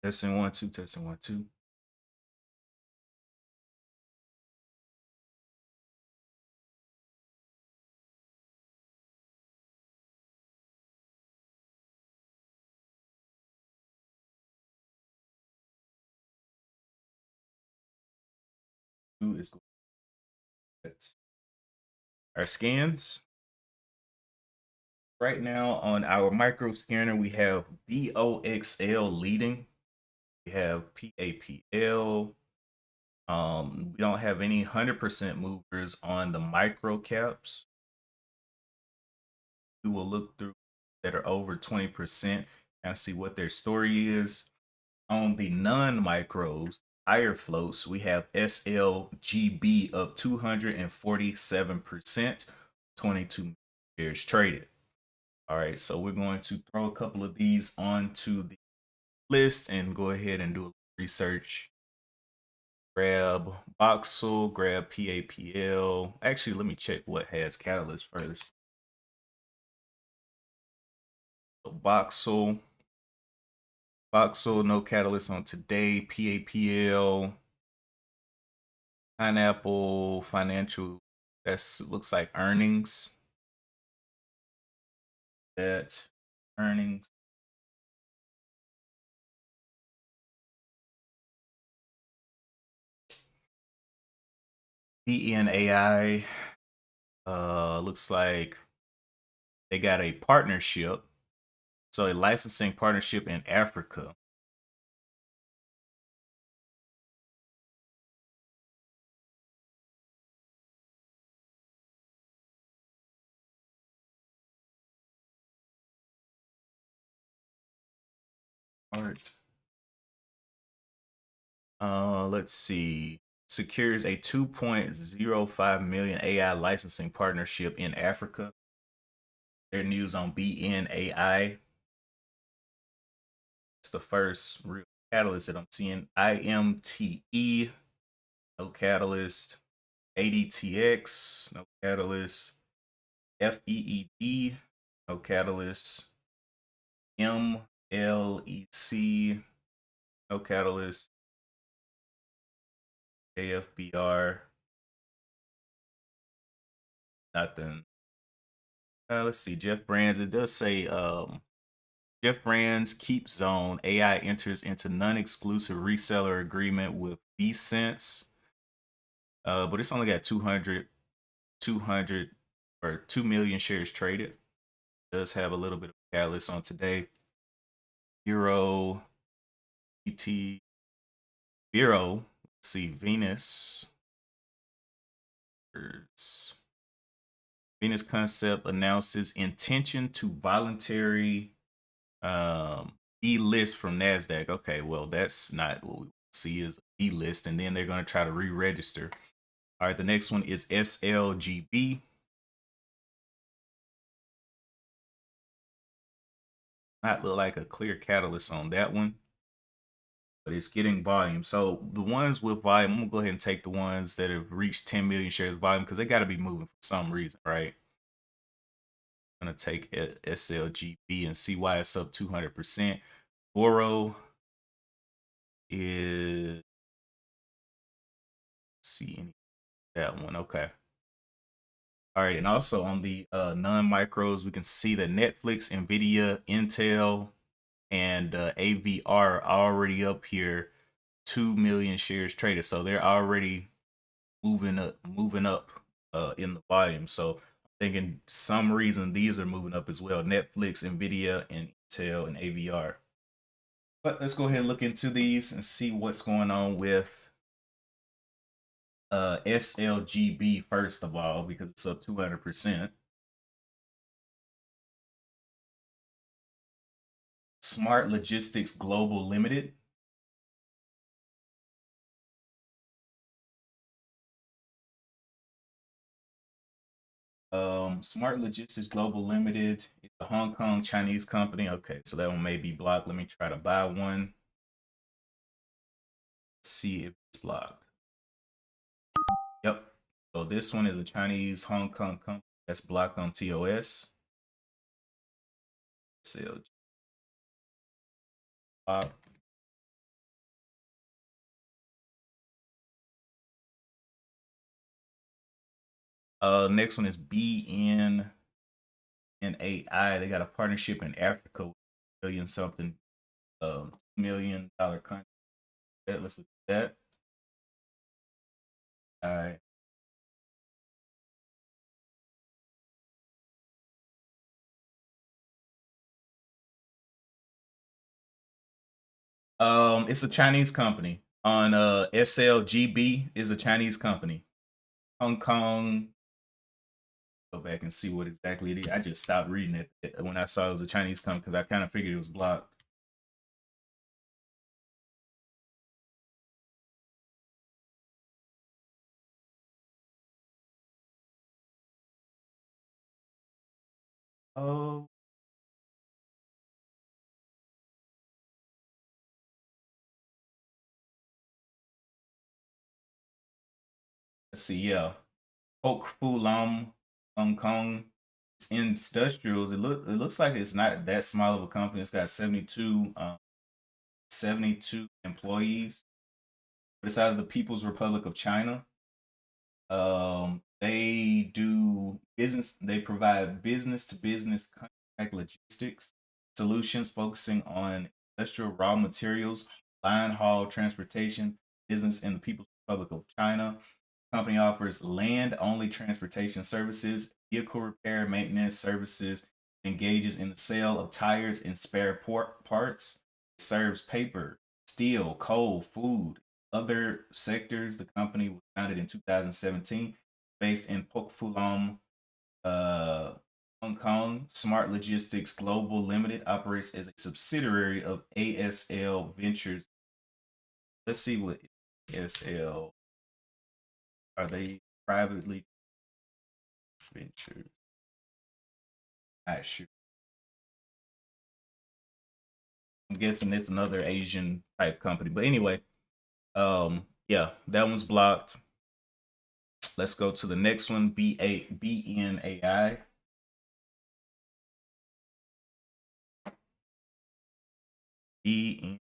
Testing 1 2, testing 1 2. Two is going to our scans. Right now on our micro scanner, we have BOXL leading. We have PAPL. We don't have any 100% movers on the micro caps. We will look through that are over 20% and see what their story is. On the non-micros, higher floats, we have SLGB up 247%, 22 shares traded. All right, so we're going to throw a couple of these onto the list and go ahead and do a research. Grab Voxel, grab PAPL. Actually, let me check what has catalyst first. So Voxel, no catalyst on today. PAPL, Pineapple Financial. That looks like earnings. That earnings. BNAI. Looks like they got a partnership. So a licensing partnership in Africa. Art. Let's see. Secures a 2.05 million AI licensing partnership in Africa. Their news on BNAI. It's the first real catalyst that I'm seeing. IMTE, no catalyst. ADTX, no catalyst. FEED, no catalyst. MLEC, no catalyst. AFBR, nothing. Let's see. Jeff Brands. It does say Jeff Brands Keep Zone AI enters into non-exclusive reseller agreement with vCents. But it's only got 200 or 2 million shares traded. It does have a little bit of catalyst on today. Bureau, PT, Bureau. Let's see, Venus. Venus Concept announces intention to voluntary delist from NASDAQ. Okay, well, that's not what we see is delist, and then they're going to try to re-register. All right, the next one is SLGB. Not look like a clear catalyst on that one, but it's getting volume. So the ones with volume, I'm gonna go ahead and take the ones that have reached 10 million shares volume because they got to be moving for some reason, right? I'm gonna take SLGB and see why it's up 200%. Oro is see any that one. Okay. All right, and also on the non-micros, we can see that Netflix, Nvidia, Intel, and AVR are already up here, 2 million shares traded. So they're already moving up in the volume. So I'm thinking some reason these are moving up as well. Netflix, Nvidia, and Intel and AVR. But let's go ahead and look into these and see what's going on with SLGB first of all, because it's up 200%. Smart Logistics Global Limited. Smart Logistics Global Limited. It's a Hong Kong Chinese company. Okay, so that one may be blocked. Let me try to buy one. Let's see if it's blocked. Yep. So this one is a Chinese Hong Kong company that's blocked on TOS. SLG. Next one is BN and AI. They got a partnership in Africa with billion something $1 million country. Let's look at that. All right. It's a Chinese company. On SLGB is a Chinese company. Hong Kong. Go back and see what exactly it is. I just stopped reading it when I saw it was a Chinese company because I kind of figured it was blocked. Oh, let's see. Yeah, Hoke Fu Lam, Hong Kong. It's industrials. It looks like it's not that small of a company. It's got 72 employees. But it's out of the People's Republic of China. They do business. They provide business to business contract logistics solutions, focusing on industrial raw materials, line haul transportation, business in the People's Republic of China. Company offers land only transportation services, vehicle repair, maintenance services, engages in the sale of tires and spare parts, serves paper, steel, coal, food, other sectors. The company was founded in 2017, based in Pok Fulam, uh, Hong Kong. Smart Logistics Global Limited operates as a subsidiary of ASL Ventures. Let's see what ASL are they privately ventured? Not sure. I'm guessing it's another Asian type company. But anyway, yeah, that one's blocked. Let's go to the next one. BNAI. BN.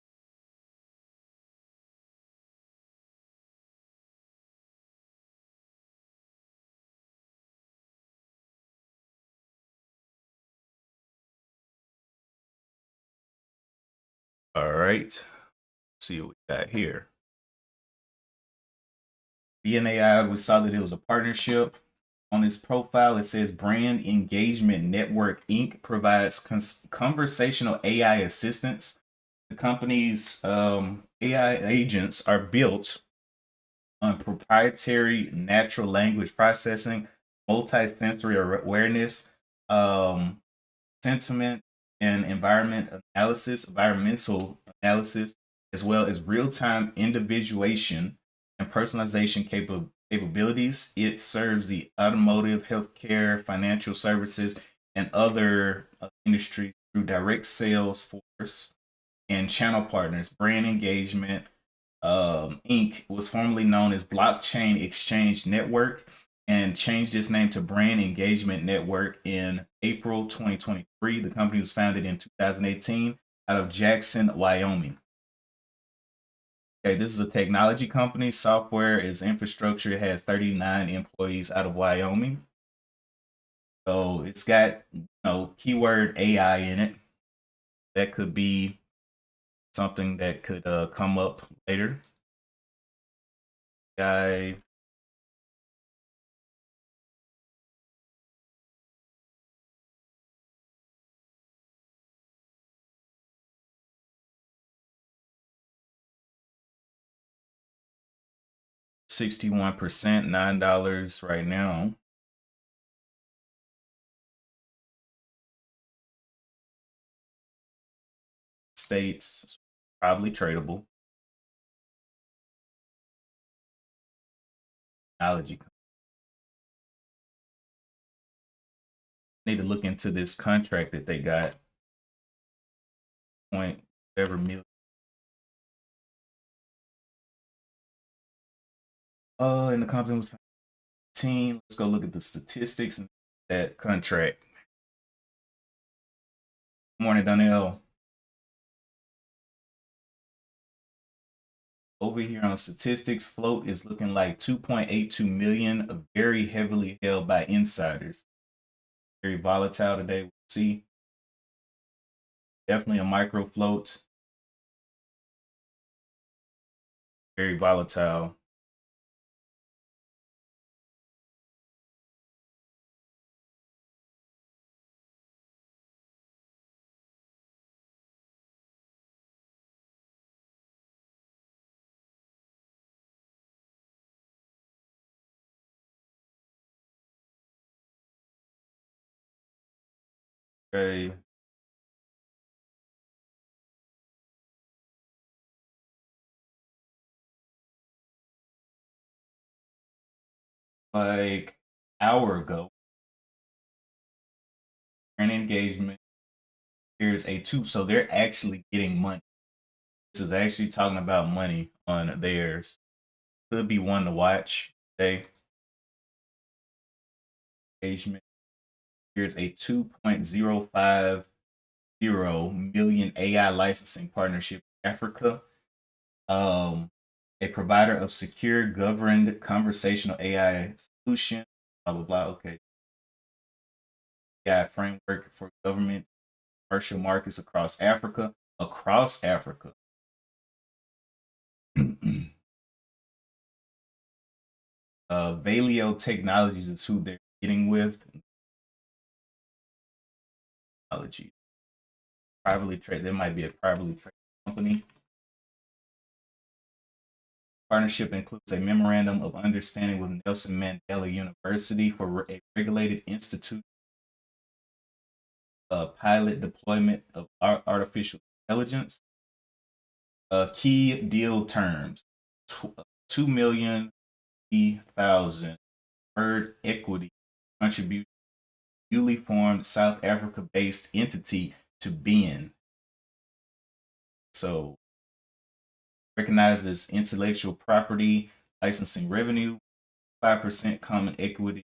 All right. Let's see what we got here. BNAI, we saw that it was a partnership. On its profile, it says Brand Engagement Network Inc. provides conversational AI assistance. The company's AI agents are built on proprietary natural language processing, multi-sensory awareness, um, sentiment and environmental analysis, as well as real-time individuation and personalization capabilities. It serves the automotive, healthcare, financial services, and other industries through direct sales force and channel partners. Brand engagement, Inc. was formerly known as Blockchain Exchange Network and changed its name to Brand Engagement Network in April 2023. The company was founded in 2018 out of Jackson, Wyoming. Okay, this is a technology company. Software is infrastructure. It has 39 employees out of Wyoming. So it's got, keyword AI in it. That could be something that could come up later. Guy 61%, $9 right now. States probably tradable. Technology. Need to look into this contract that they got. Point whatever million. And the company was 15. Let's go look at the statistics and that contract. Morning, Donnell. Over here on statistics, float is looking like 2.82 million, very heavily held by insiders. Very volatile today. We'll see. Definitely a micro float. Very volatile. Okay. Like hour ago, an engagement. Here's a two. So they're actually getting money. This is actually talking about money on theirs. Could be one to watch today. Engagement. Here's a 2.050 million AI licensing partnership in Africa. A provider of secure, governed conversational AI solution. Blah blah blah. Okay. AI framework for government commercial markets across Africa. Across Africa. Valeo Technologies is who they're getting with. Technology. Privately traded. There might be a privately traded company. Partnership includes a memorandum of understanding with Nelson Mandela University for a regulated institute pilot deployment of artificial intelligence. Key deal terms: 2 million thousand preferred equity contribution newly formed South Africa-based entity to BN. So recognizes intellectual property licensing revenue, 5% common equity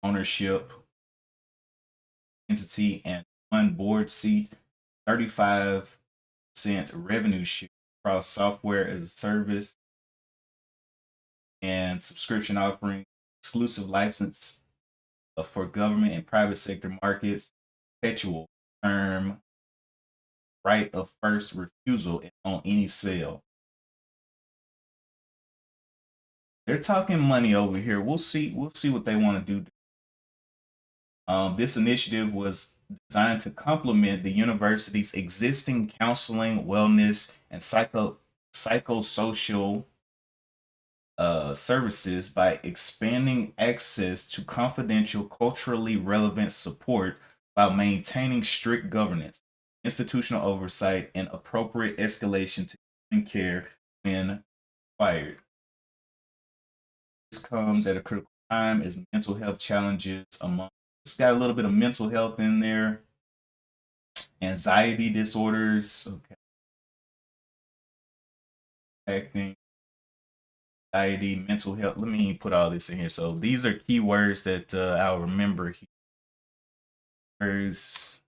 ownership entity, and one board seat, 35% revenue share across software as a service and subscription offering, exclusive license for government and private sector markets, perpetual term right of first refusal on any sale. They're talking money over here. We'll see. We'll see what they want to do. This initiative was designed to complement the university's existing counseling, wellness, and psychosocial services by expanding access to confidential, culturally relevant support while maintaining strict governance, institutional oversight, and appropriate escalation to human care when required. This comes at a critical time as mental health challenges among it's got a little bit of mental health in there, anxiety disorders, okay, acting, anxiety, mental health. Let me put all this in here. So these are keywords that I'll remember here. There's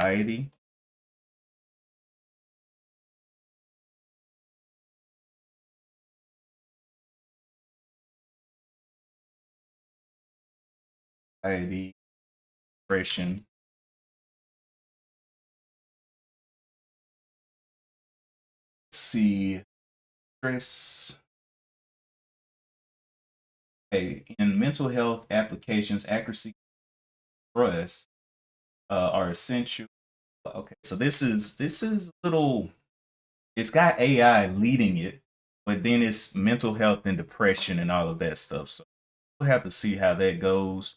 anxiety, anxiety, depression, see, stress. Okay, in mental health applications, accuracy, trust are essential. Okay, so this is a little. It's got AI leading it, but then it's mental health and depression and all of that stuff. So we'll have to see how that goes.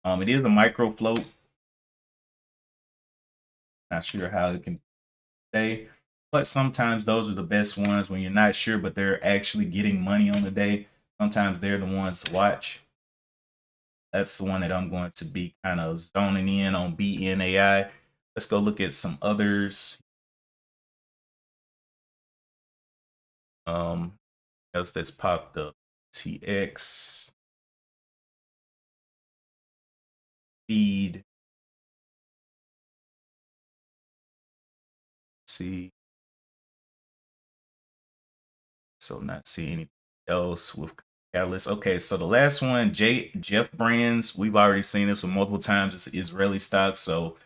It is a micro float. Not sure how it can stay, but sometimes those are the best ones when you're not sure, but they're actually getting money on the day. Sometimes they're the ones to watch. That's the one that I'm going to be kind of zoning in on BNAI. Let's go look at some others. Um, else that's popped up. TX, feed, see, So not see anything else with catalyst. Okay, so the last one, Jeff Brands. We've already seen this one multiple times. It's Israeli stock, so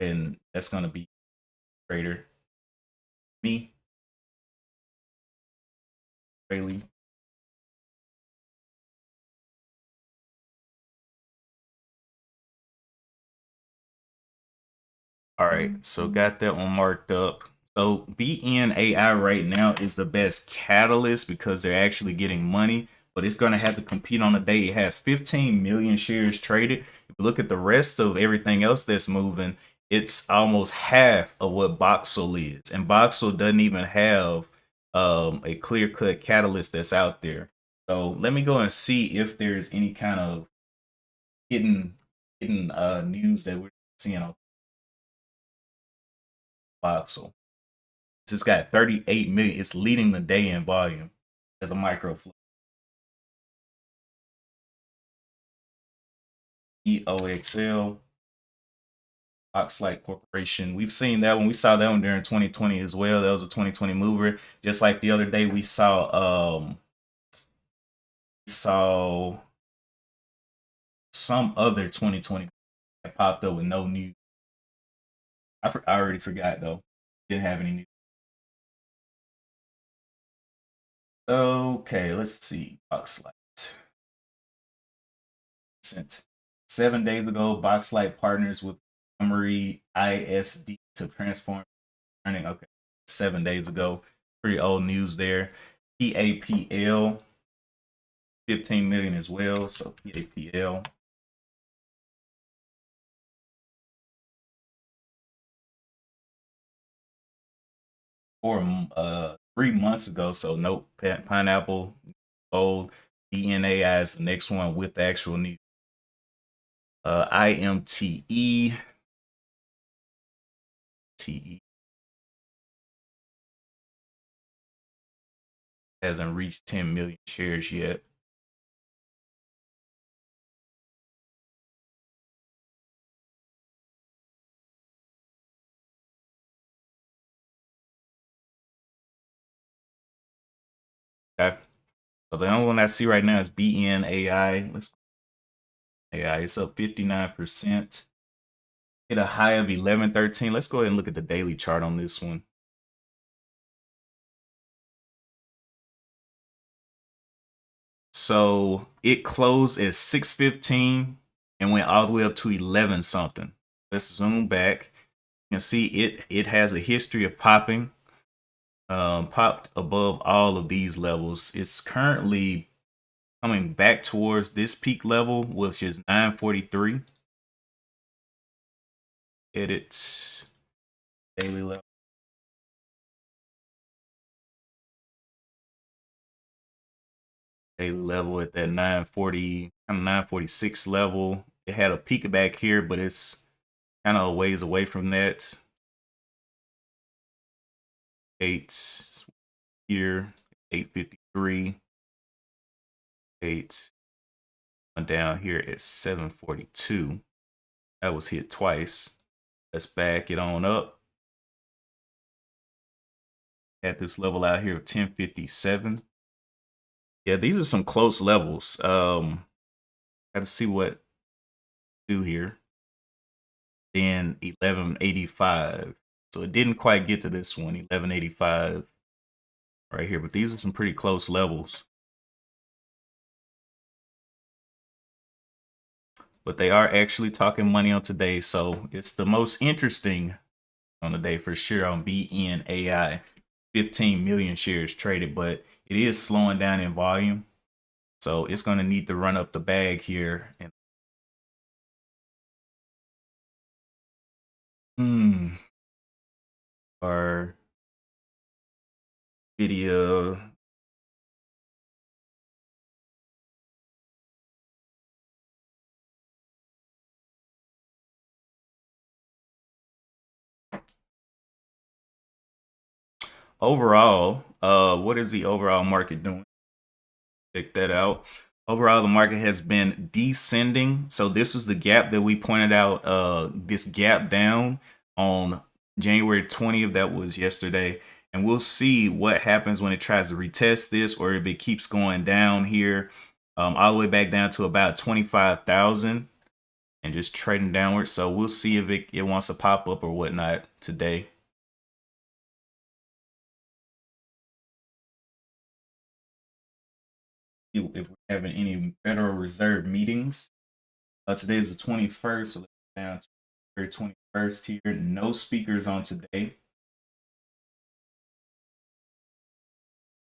and that's gonna be trader. Me, Israeli. All right, so got that one marked up. So BNAI right now is the best catalyst because they're actually getting money, but it's going to have to compete on the day. It has 15 million shares traded. If you look at the rest of everything else that's moving, it's almost half of what Boxel is. And Boxel doesn't even have a clear-cut catalyst that's out there. So let me go and see if there's any kind of hidden news that we're seeing on Voxel. It's got 38 million. It's leading the day in volume as a micro flow. EOXL, Oxlight Corporation. We've seen that one. We saw that one during 2020 as well. That was a 2020 mover. Just like the other day, we saw some other 2020 that popped up with no news. I already forgot though. Didn't have any news. Okay, let's see. Boxlight. Sent 7 days ago. Boxlight partners with Montgomery ISD to transform learning. Okay, 7 days ago. Pretty old news there. PAPL, 15 million as well. So PAPL. For 3 months ago. So nope, pineapple, gold, DNA is the next one with the actual news. IMTE. TE hasn't reached 10 million shares yet. Okay. So the only one I see right now is BNAI. Let's AI. It's up 59%. Hit a high of 1113. Let's go ahead and look at the daily chart on this one. So it closed at 615 and went all the way up to 11 something. Let's zoom back. You can see it has a history of popping. Popped above all of these levels. It's currently coming back towards this peak level, which is 943. Edit daily level. Daily level at that 940, kind of 946 level. It had a peak back here, but it's kind of a ways away from that. 8 here, 853. 8 down here at 742. That was hit twice. Let's back it on up. At this level out here of 1057. Yeah, these are some close levels. Got to see what do here. Then 1185. So it didn't quite get to this one, 1185 right here, but these are some pretty close levels. But they are actually talking money on today, so it's the most interesting on the day for sure on BNAI. 15 million shares traded, but it is slowing down in volume. So it's going to need to run up the bag here. And our video. Overall, what is the overall market doing? Check that out. Overall, the market has been descending. So this is the gap that we pointed out, this gap down on January 20th. That was yesterday. and we'll see what happens when it tries to retest this, or if it keeps going down here, all the way back down to about 25,000 and just trading downward. So we'll see if it wants to pop up or whatnot today. If we're having any Federal Reserve meetings. Today is the 21st, so let's go down to the 21st here. No speakers on today.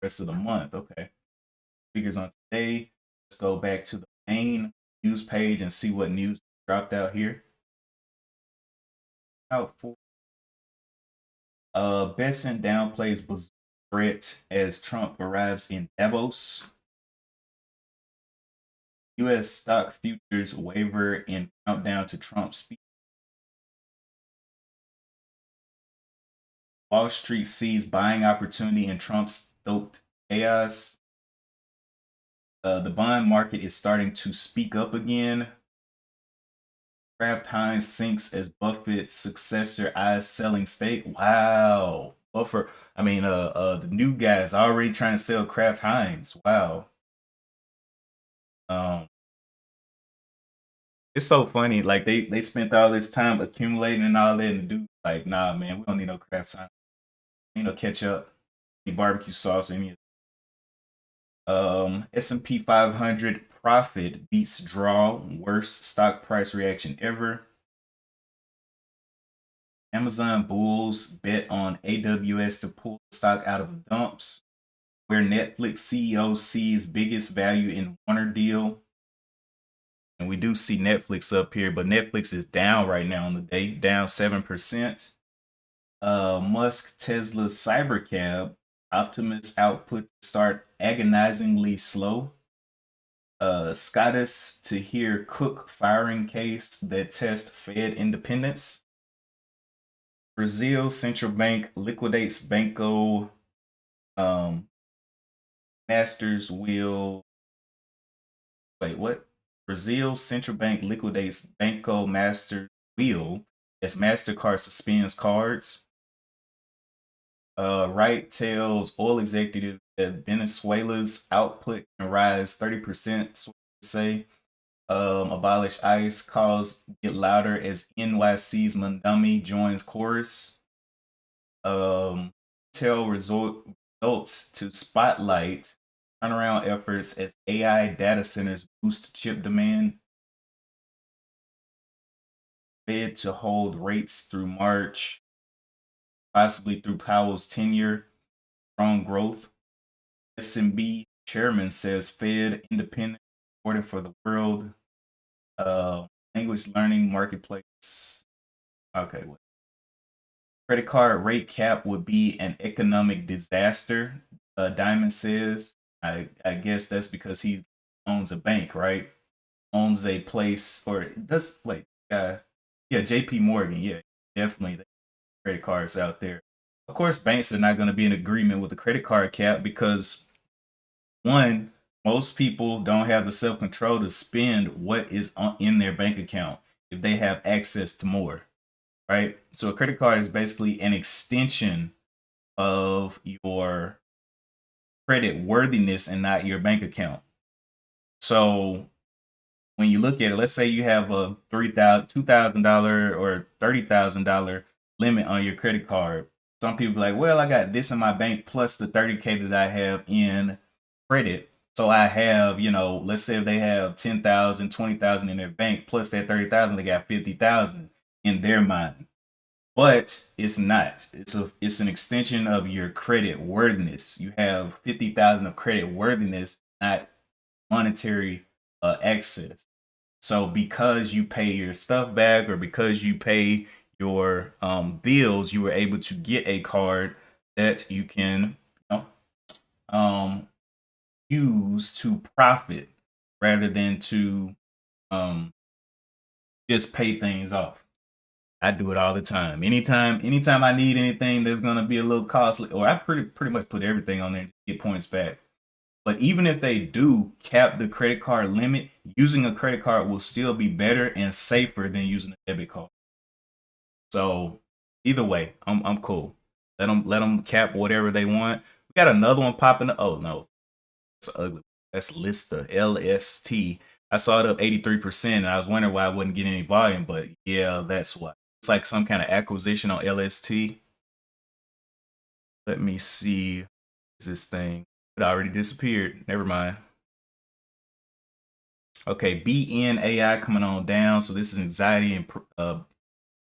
Rest of the month, okay. Speakers on today. Let's go back to the main news page and see what news dropped out here. Out for Besson downplays threat as Trump arrives in Davos. U.S. stock futures waver in countdown to Trump's speech. Wall Street sees buying opportunity in Trump's stoked chaos. The bond market is starting to speak up again. Kraft Heinz sinks as Buffett's successor eyes selling stake. Wow. Buffett, the new guy's already trying to sell Kraft Heinz. Wow. It's so funny. Like they spent all this time accumulating and all that, and the dude like, nah, man, we don't need no Kraft Heinz. You know, ketchup, any barbecue sauce, or any. S&P 500 profit beats draw, worst stock price reaction ever. Amazon bulls bet on AWS to pull the stock out of the dumps. Where Netflix CEO sees biggest value in Warner deal. And we do see Netflix up here, but Netflix is down right now on the day, down 7%. Musk Tesla Cybercab Optimus output start agonizingly slow. SCOTUS to hear Cook firing case that test Fed independence. Brazil Central Bank liquidates Banco Masters will. Wait, what? Brazil Central Bank liquidates Banco Masters will as MasterCard suspends cards. Wright tells oil executive that Venezuela's output can rise 30%. Say, abolish ICE, calls get louder as NYC's Mandami joins chorus. Tell results to spotlight turnaround efforts as AI data centers boost chip demand. Fed to hold rates through March, possibly through Powell's tenure. Strong growth. SMB chairman says Fed independent reporting for the world. Language learning marketplace. Okay. Credit card rate cap would be an economic disaster. Diamond says. I guess that's because he owns a bank, right? Owns a place, or does wait, yeah, J.P. Morgan, yeah, definitely credit cards out there. Of course, banks are not going to be in agreement with the credit card cap because one, most people don't have the self control to spend what is in their bank account if they have access to more, right? So a credit card is basically an extension of your credit worthiness and not your bank account. So when you look at it, let's say you have a $2,000 or $30,000 limit on your credit card. Some people be like, well, I got this in my bank plus the 30K that I have in credit. So I have, let's say if they have 10,000, 20,000 in their bank plus that 30,000, they got 50,000 in their mind. But it's not. It's an extension of your credit worthiness. You have 50,000 of credit worthiness, not monetary access. So because you pay your stuff back or because you pay your bills, you were able to get a card that you can use to profit rather than to just pay things off. I do it all the time. Anytime I need anything that's gonna be a little costly, or I pretty much put everything on there to get points back. But even if they do cap the credit card limit, using a credit card will still be better and safer than using a debit card. So either way, I'm cool. Let them cap whatever they want. We got another one popping up. Oh no, it's ugly. That's Lista, LST. I saw it up 83%, and I was wondering why I wouldn't get any volume, but yeah, that's why. It's like some kind of acquisition on LST. Let me see. Is this thing? It already disappeared. Never mind. Okay, BNAI coming on down. So this is anxiety and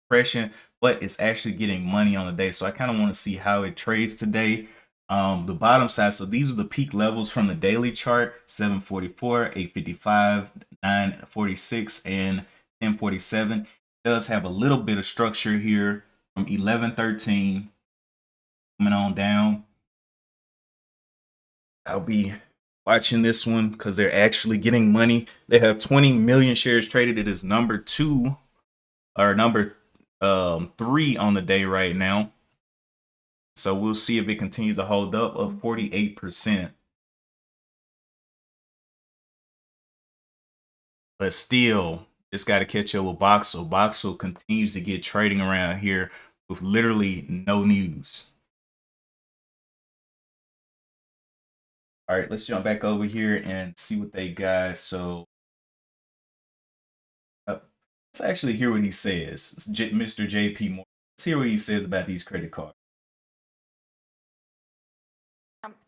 depression, but it's actually getting money on the day. So I kind of want to see how it trades today. The bottom side, so these are the peak levels from the daily chart: 744, 855, 946, and 1047. It does have a little bit of structure here from 1113 coming on down. I'll be watching this one because they're actually getting money. They have 20 million shares traded. It is number 2 or number 3 on the day right now. So we'll see if it continues to hold up of 48%. But still, it's got to catch up with Boxel. Boxel continues to get trading around here with literally no news. All right, let's jump back over here and see what they got. So let's actually hear what he says. Mr. JP Morgan. Let's hear what he says about these credit cards.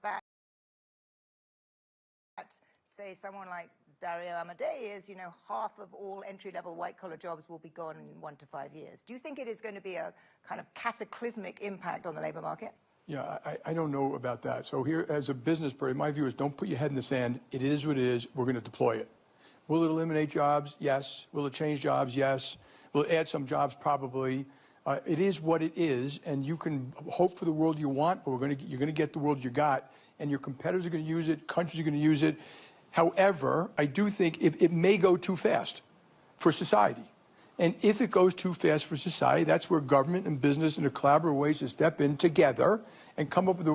That say someone like Dario Amodei is, half of all entry-level white-collar jobs will be gone in 1 to 5 years. Do you think it is going to be a kind of cataclysmic impact on the labor market? Yeah, I don't know about that. So here, as a business person, my view is don't put your head in the sand. It is what it is. We're going to deploy it. Will it eliminate jobs? Yes. Will it change jobs? Yes. Will it add some jobs? Probably. It is what it is, and you can hope for the world you want, but you're going to get the world you got, and your competitors are going to use it. Countries are going to use it. However, I do think it may go too fast for society. And if it goes too fast for society, that's where government and business in a collaborative way should step in together and come up with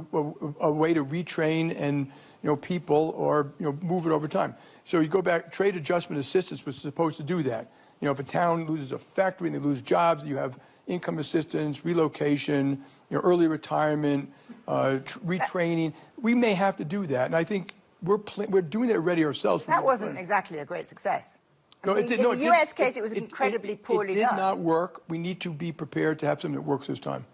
a way to retrain and people or move it over time. So you go back, trade adjustment assistance was supposed to do that. If a town loses a factory and they lose jobs, you have income assistance, relocation, early retirement, retraining. We may have to do that, and I think we're doing it already ourselves. That wasn't exactly a great success. In the U.S. case, it was incredibly poorly done. It did not work. We need to be prepared to have something that works this time.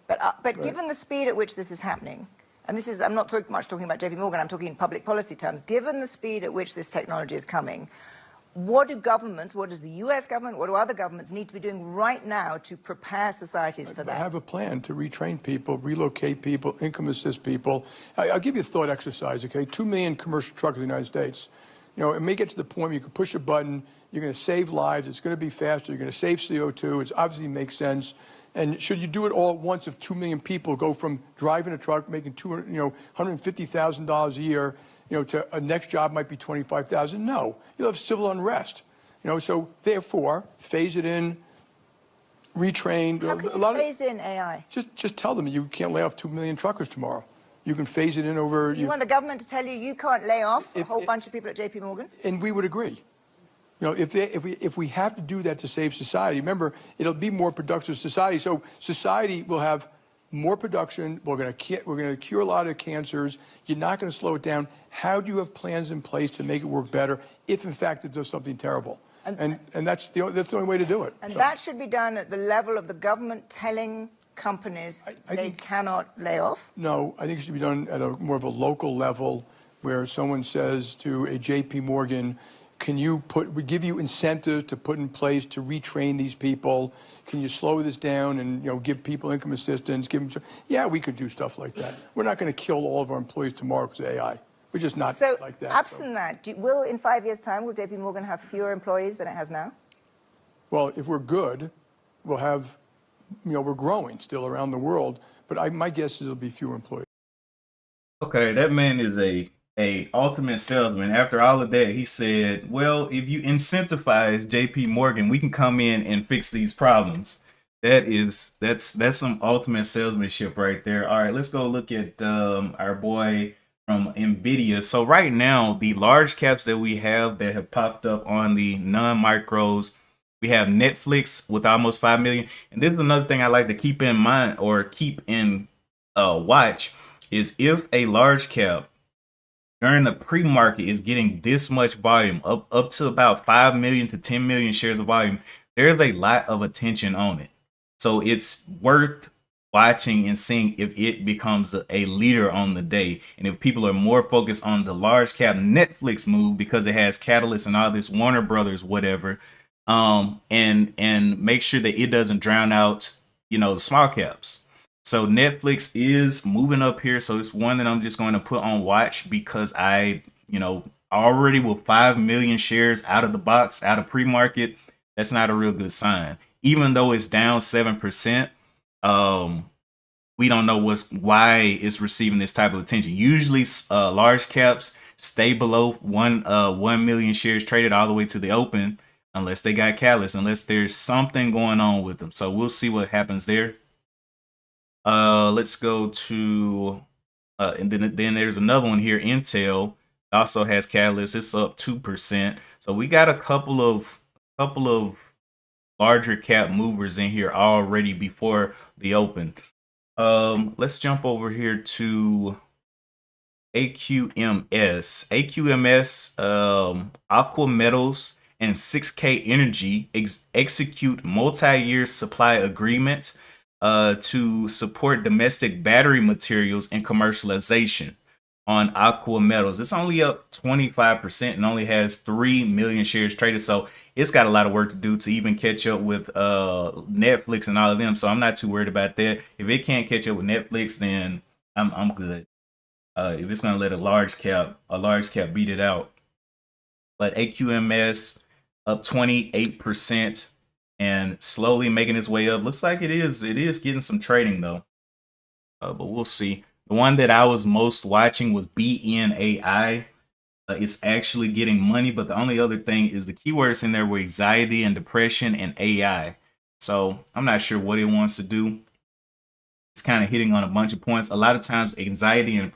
But given the speed at which this is happening, and this is, I'm not so much talking about JP Morgan, I'm talking in public policy terms, given the speed at which this technology is coming, what do governments, what does the U.S. government, what do other governments need to be doing right now to prepare societies for that? I have a plan to retrain people, relocate people, income assist people. I'll give you a thought exercise, okay? 2 million commercial truckers in the United States. It may get to the point where you can push a button, you're going to save lives, it's going to be faster, you're going to save CO2, it obviously makes sense. And should you do it all at once if 2 million people go from driving a truck, making $150,000 a year, to a next job might be $25,000? No, you'll have civil unrest. So therefore, phase it in, retrain. How can you phase in AI? Just tell them you can't lay off 2 million truckers tomorrow. You can phase it in over. So you want the government to tell you can't lay off a whole bunch of people at JP Morgan? And we would agree. If we have to do that to save society, remember, it'll be more productive society. So society will have more production. We're going to cure a lot of cancers. You're not going to slow it down. How do you have plans in place to make it work better if, in fact, it does something terrible? And that's the only way to do it. And that should be done at the level of the government telling companies they cannot lay off? No, I think it should be done at more of a local level where someone says to a JP Morgan, we give you incentives to put in place to retrain these people. Can you slow this down and give people income assistance? Yeah, we could do stuff like that. We're not going to kill all of our employees tomorrow because of AI. We're just not like that. Absent that, will in 5 years' time, will JP Morgan have fewer employees than it has now? Well, if we're good, we'll have, we're growing still around the world, but my guess is it'll be fewer employees. Okay, that man is a ultimate salesman. After all of that, he said, well, if you incentivize JP Morgan, we can come in and fix these problems. That's some ultimate salesmanship right there. All right, let's go look at our boy from Nvidia. So right now, the large caps that we have that have popped up on the non-micros, we have Netflix with almost 5 million. And this is another thing I like to keep in mind or keep in watch is if a large cap during the pre-market is getting this much volume, up to about 5 million to 10 million shares of volume, there's a lot of attention on it. So it's worth watching and seeing if it becomes a leader on the day. And if people are more focused on the large cap Netflix move because it has Catalyst and all this Warner Brothers, whatever, and make sure that it doesn't drown out, the small caps. So Netflix is moving up here. So it's one that I'm just going to put on watch because already with 5 million shares out of the box, out of pre-market, that's not a real good sign. Even though it's down 7%, we don't know why it's receiving this type of attention. Usually large caps stay below 1 million shares traded all the way to the open, unless they got catalyst, unless there's something going on with them. So we'll see what happens there. Let's go to and then there's another one here. Intel also has catalyst. It's up 2%. So we got a couple of larger cap movers in here already before the open. Let's jump over here to AQMS. Aqua Metals and 6K Energy execute multi-year supply agreements to support domestic battery materials and commercialization on Aqua Metals. It's only up 25% and only has 3 million shares traded. So it's got a lot of work to do to even catch up with Netflix and all of them. So I'm not too worried about that. If it can't catch up with Netflix, then I'm good. If it's gonna let a large cap beat it out. But AQMS up 28% and slowly making its way up. Looks like it is getting some trading though. But we'll see. The one that I was most watching was BNAI. It's actually getting money, but the only other thing is the keywords in there were anxiety and depression and AI. So I'm not sure what it wants to do. It's kind of hitting on a bunch of points. A lot of times anxiety and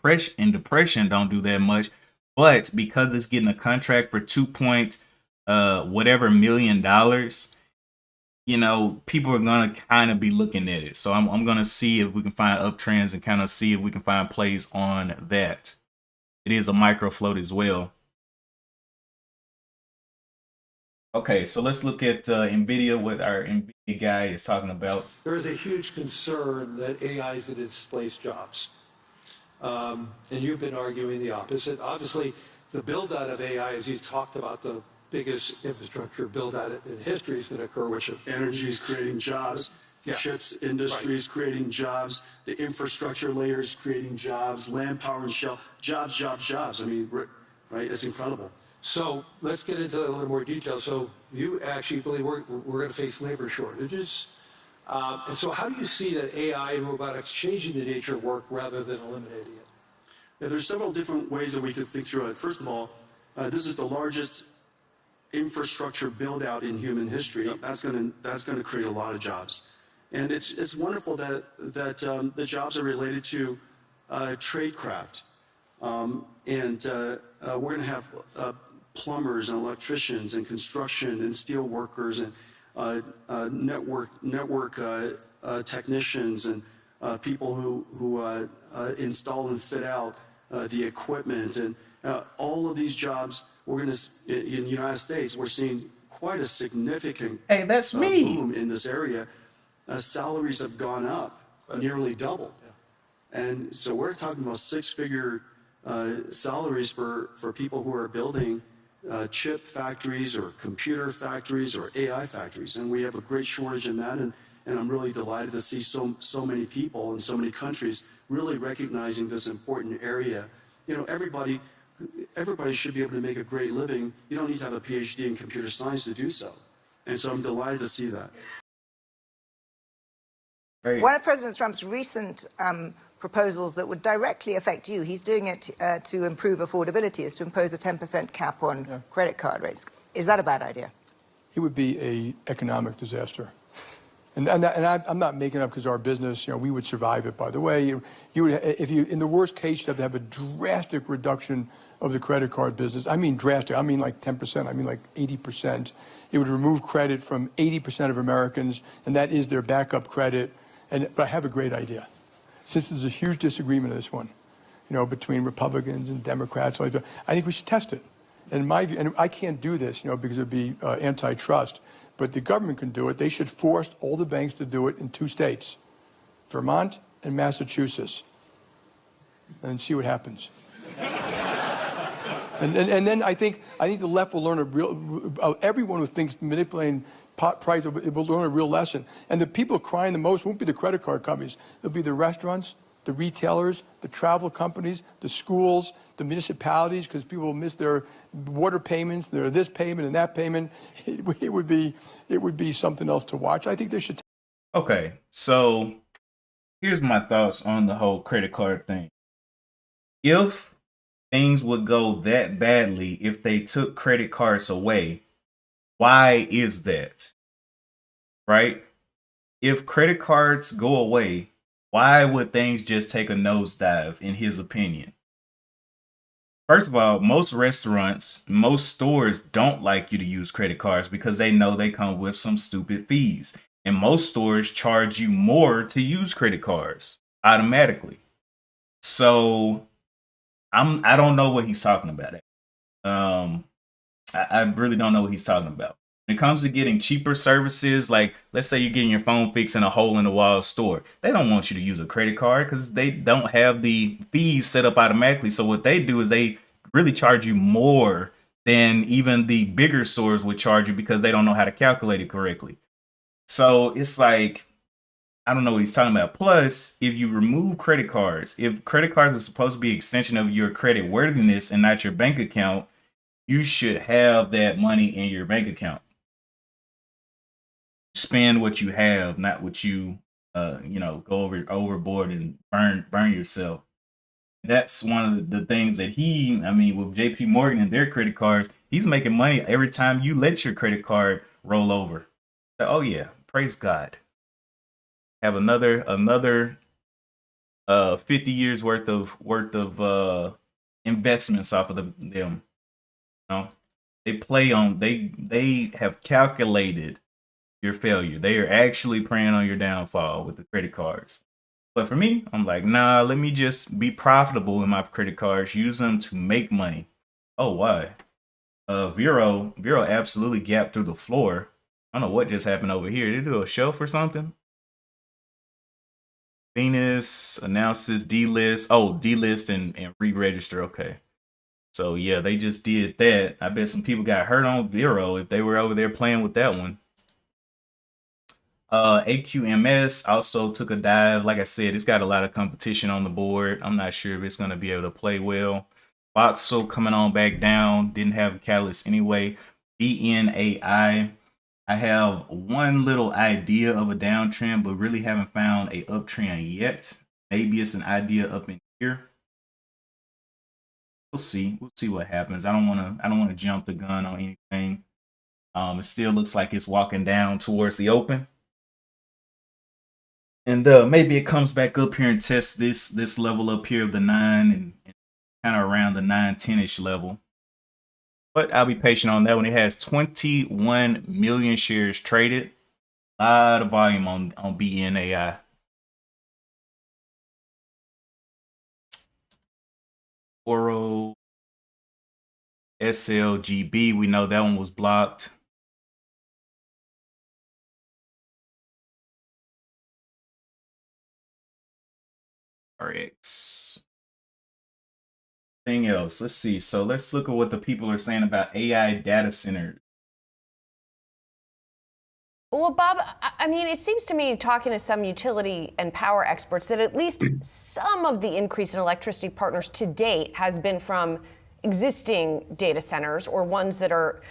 depression don't do that much, but because it's getting a contract for whatever million dollars, people are gonna kind of be looking at it. So I'm gonna see if we can find uptrends and kind of see if we can find plays on that. It is a micro float as well. Okay, so let's look at NVIDIA, what our NVIDIA guy is talking about. There is a huge concern that AI is going to displace jobs. And you've been arguing the opposite. Obviously, the build out of AI, as you talked about, the biggest infrastructure build out in history is going to occur, which energy is creating jobs. The chips industry is creating jobs. The infrastructure layer is creating jobs. Land, power, and shell. Jobs. I mean, right? It's incredible. So let's get into a little more detail. So you actually believe we're going to face labor shortages. And so how do you see that AI and robotics changing the nature of work rather than eliminating it? Yeah, there's several different ways that we could think through it. First of all, this is the largest infrastructure build out in human history. Yep. That's going to create a lot of jobs. And it's wonderful that the jobs are related to tradecraft. And we're going to have plumbers and electricians and construction and steel workers and network technicians and people who install and fit out the equipment. And all of these jobs, in the United States, we're seeing quite a significant boom in this area. Salaries have gone up, nearly doubled. Yeah. And so we're talking about six-figure salaries for people who are building chip factories or computer factories or AI factories. And we have a great shortage in that. And I'm really delighted to see so many people in so many countries really recognizing this important area. Everybody should be able to make a great living. You don't need to have a PhD in computer science to do so. And so I'm delighted to see that. One of President Trump's recent proposals that would directly affect you, he's doing it to improve affordability, is to impose a 10% cap on credit card rates. Is that a bad idea? It would be an economic disaster. And I'm not making it up because our business, we would survive it, by the way. You would, if you, in the worst case, you'd have to have a drastic reduction of the credit card business. I mean drastic. I mean like 10%. I mean like 80%. It would remove credit from 80% of Americans, and that is their backup credit. But I have a great idea. since there's a huge disagreement on this one, between Republicans and Democrats, I think we should test it. And in my view, and I can't do this, because it'd be antitrust, but the government can do it. They should force all the banks to do it in 2 states, Vermont and Massachusetts, and see what happens. And then I think the left will learn everyone who thinks manipulating price will learn a real lesson. And the people crying the most won't be the credit card companies. It'll be the restaurants, the retailers, the travel companies, the schools, the municipalities, because people will miss their water payments, their this payment and that payment. It would be something else to watch. I think they should. Okay, so here's my thoughts on the whole credit card thing. If things would go that badly if they took credit cards away, why is that? Right? If credit cards go away, why would things just take a nosedive, in his opinion? First of all, most restaurants, most stores don't like you to use credit cards because they know they come with some stupid fees. And most stores charge you more to use credit cards automatically. So I don't know what he's talking about. I really don't know what he's talking about. When it comes to getting cheaper services, like let's say you're getting your phone fixed in a hole in the wall store, they don't want you to use a credit card because they don't have the fees set up automatically. So what they do is they really charge you more than even the bigger stores would charge you because they don't know how to calculate it correctly. So it's like, I don't know what he's talking about. Plus, if you remove credit cards, if credit cards were supposed to be an extension of your credit worthiness and not your bank account, you should have that money in your bank account. Spend what you have, not what you go overboard and burn yourself. That's one of the things that with JP Morgan and their credit cards, he's making money every time you let your credit card roll over. Oh yeah, praise God. Have another 50 years worth of investments off of them. They have calculated your failure. They are actually preying on your downfall with the credit cards. But for me, I'm like, nah, let me just be profitable in my credit cards, use them to make money. Oh, why? Vero absolutely gapped through the floor. I don't know what just happened over here. Did they do a shelf or something? Venus announces delist. Oh, delist and re-register. Okay. So yeah, they just did that. I bet some people got hurt on Vero if they were over there playing with that one. AQMS also took a dive. Like I said, it's got a lot of competition on the board. I'm not sure if it's going to be able to play well. Voxel coming on back down. Didn't have a catalyst anyway. BNAI. I have one little idea of a downtrend, but really haven't found a uptrend yet. Maybe it's an idea up in here. We'll see. We'll see what happens. I don't want to jump the gun on anything. It still looks like it's walking down towards the open. And maybe it comes back up here and tests this level up here of the 9 and kind of around the 910-ish level. But I'll be patient on that one. It has 21 million shares traded. A lot of volume on BNAI. Oro SLGB. We know that one was blocked. RX. Thing else. Let's see. So let's look at what the people are saying about AI data centers. Well, Bob, I mean, it seems to me, talking to some utility and power experts, that at least some of the increase in electricity partners to date has been from existing data centers or ones that are,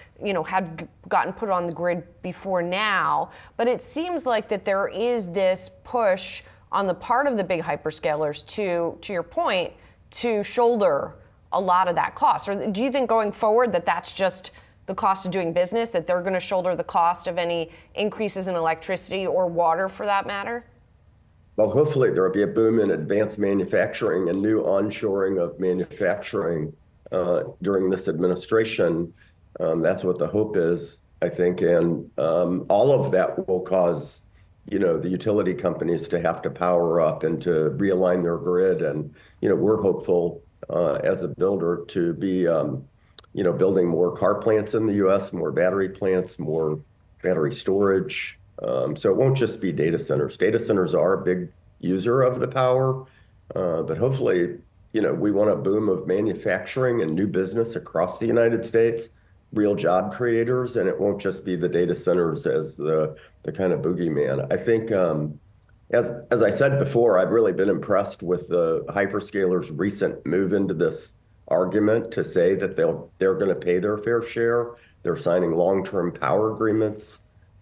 had gotten put on the grid before now. But it seems like that there is this push on the part of the big hyperscalers to your point, to shoulder a lot of that cost. Or do you think going forward that that's just the cost of doing business, that they're going to shoulder the cost of any increases in electricity or water for that matter? Well, hopefully there will be a boom in advanced manufacturing and new onshoring of manufacturing during this administration. That's what the hope is, I think. And all of that will cause the utility companies to have to power up and to realign their grid. And, we're hopeful as a builder to be, building more car plants in the US, more battery plants, more battery storage. So it won't just be data centers. Data centers are a big user of the power, but hopefully, we want a boom of manufacturing and new business across the United States, real job creators, and it won't just be the data centers as the kind of boogeyman. I think, as I said before, I've really been impressed with the hyperscalers' recent move into this argument to say that they're going to pay their fair share. They're signing long-term power agreements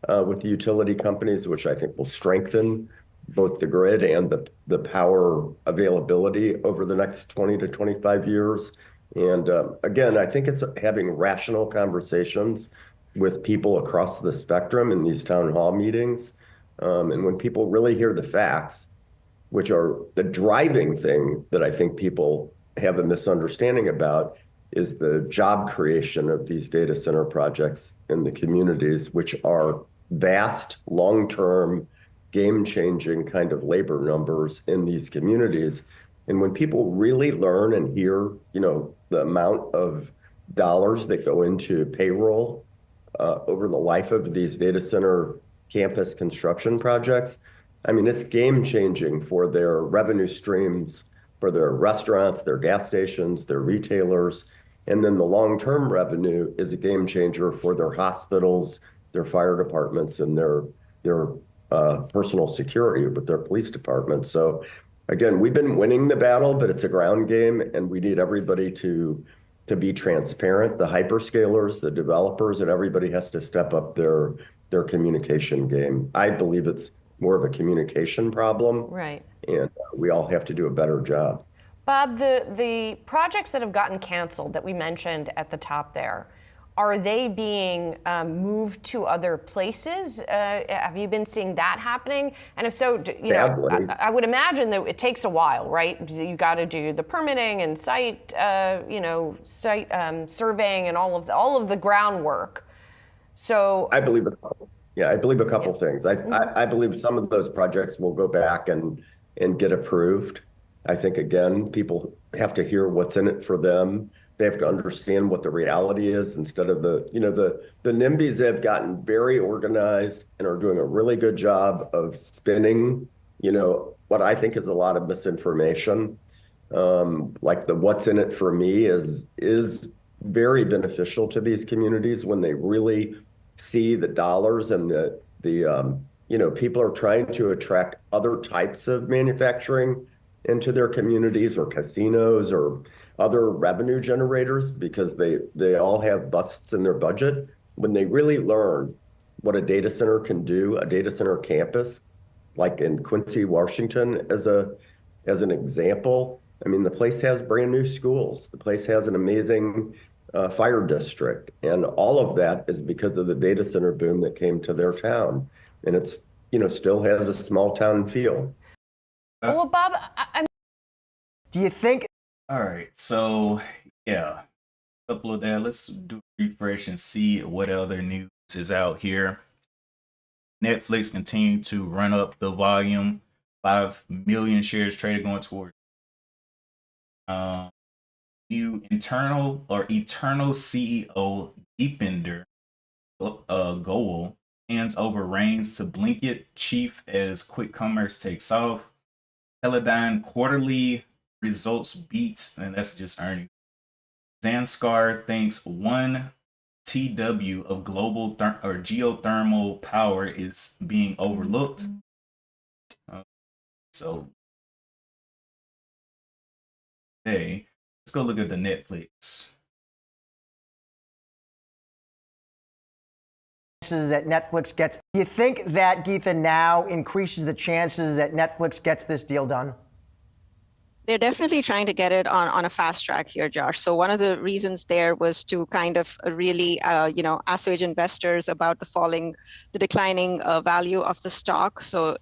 with the utility companies, which I think will strengthen both the grid and the power availability over the next 20 to 25 years. And again, I think it's having rational conversations with people across the spectrum in these town hall meetings. And when people really hear the facts, which are the driving thing that I think people have a misunderstanding about, is the job creation of these data center projects in the communities, which are vast, long-term, game-changing kind of labor numbers in these communities. And when people really learn and hear, the amount of dollars that go into payroll over the life of these data center campus construction projects, I mean, it's game-changing for their revenue streams, for their restaurants, their gas stations, their retailers. And then the long-term revenue is a game changer for their hospitals, their fire departments, and their personal security with their police departments. So again, we've been winning the battle, but it's a ground game, and we need everybody to be transparent. The hyperscalers, the developers, and everybody has to step up their communication game. I believe it's more of a communication problem. Right. And we all have to do a better job. Bob, the projects that have gotten canceled that we mentioned at the top there, are they being moved to other places? Have you been seeing that happening? And if so, I would imagine that it takes a while, right? You got to do the permitting and site surveying and all of the groundwork. So I believe a couple things. I believe some of those projects will go back and get approved. I think, again, people have to hear what's in it for them. They have to understand what the reality is instead of the NIMBYs have gotten very organized and are doing a really good job of spinning, what I think is a lot of misinformation. Like the what's in it for me is very beneficial to these communities when they really see the dollars and people are trying to attract other types of manufacturing into their communities or casinos or other revenue generators because they all have busts in their budget. When they really learn what a data center can do, a data center campus, like in Quincy, Washington, as an example, I mean, the place has brand new schools. The place has an amazing fire district. And all of that is because of the data center boom that came to their town. And it's, still has a small town feel. well, Bob, do you think? All right, so yeah, a couple of that. Let's do a refresh and see what other news is out here. Netflix continued to run up the volume. 5 million shares traded going towards new eternal CEO Deepinder Goel hands over reins to Blinkit chief as quick commerce takes off. Teledyne quarterly results beat, and that's just earnings. Zanskar thinks 1 TW of global geothermal power is being overlooked. Hey, let's go look at the Netflix. That Netflix gets. Do you think that, Geetha, now increases the chances that Netflix gets this deal done? They're definitely trying to get it on a fast track here, Josh. So one of the reasons there was to kind of really, assuage investors about the declining value of the stock. So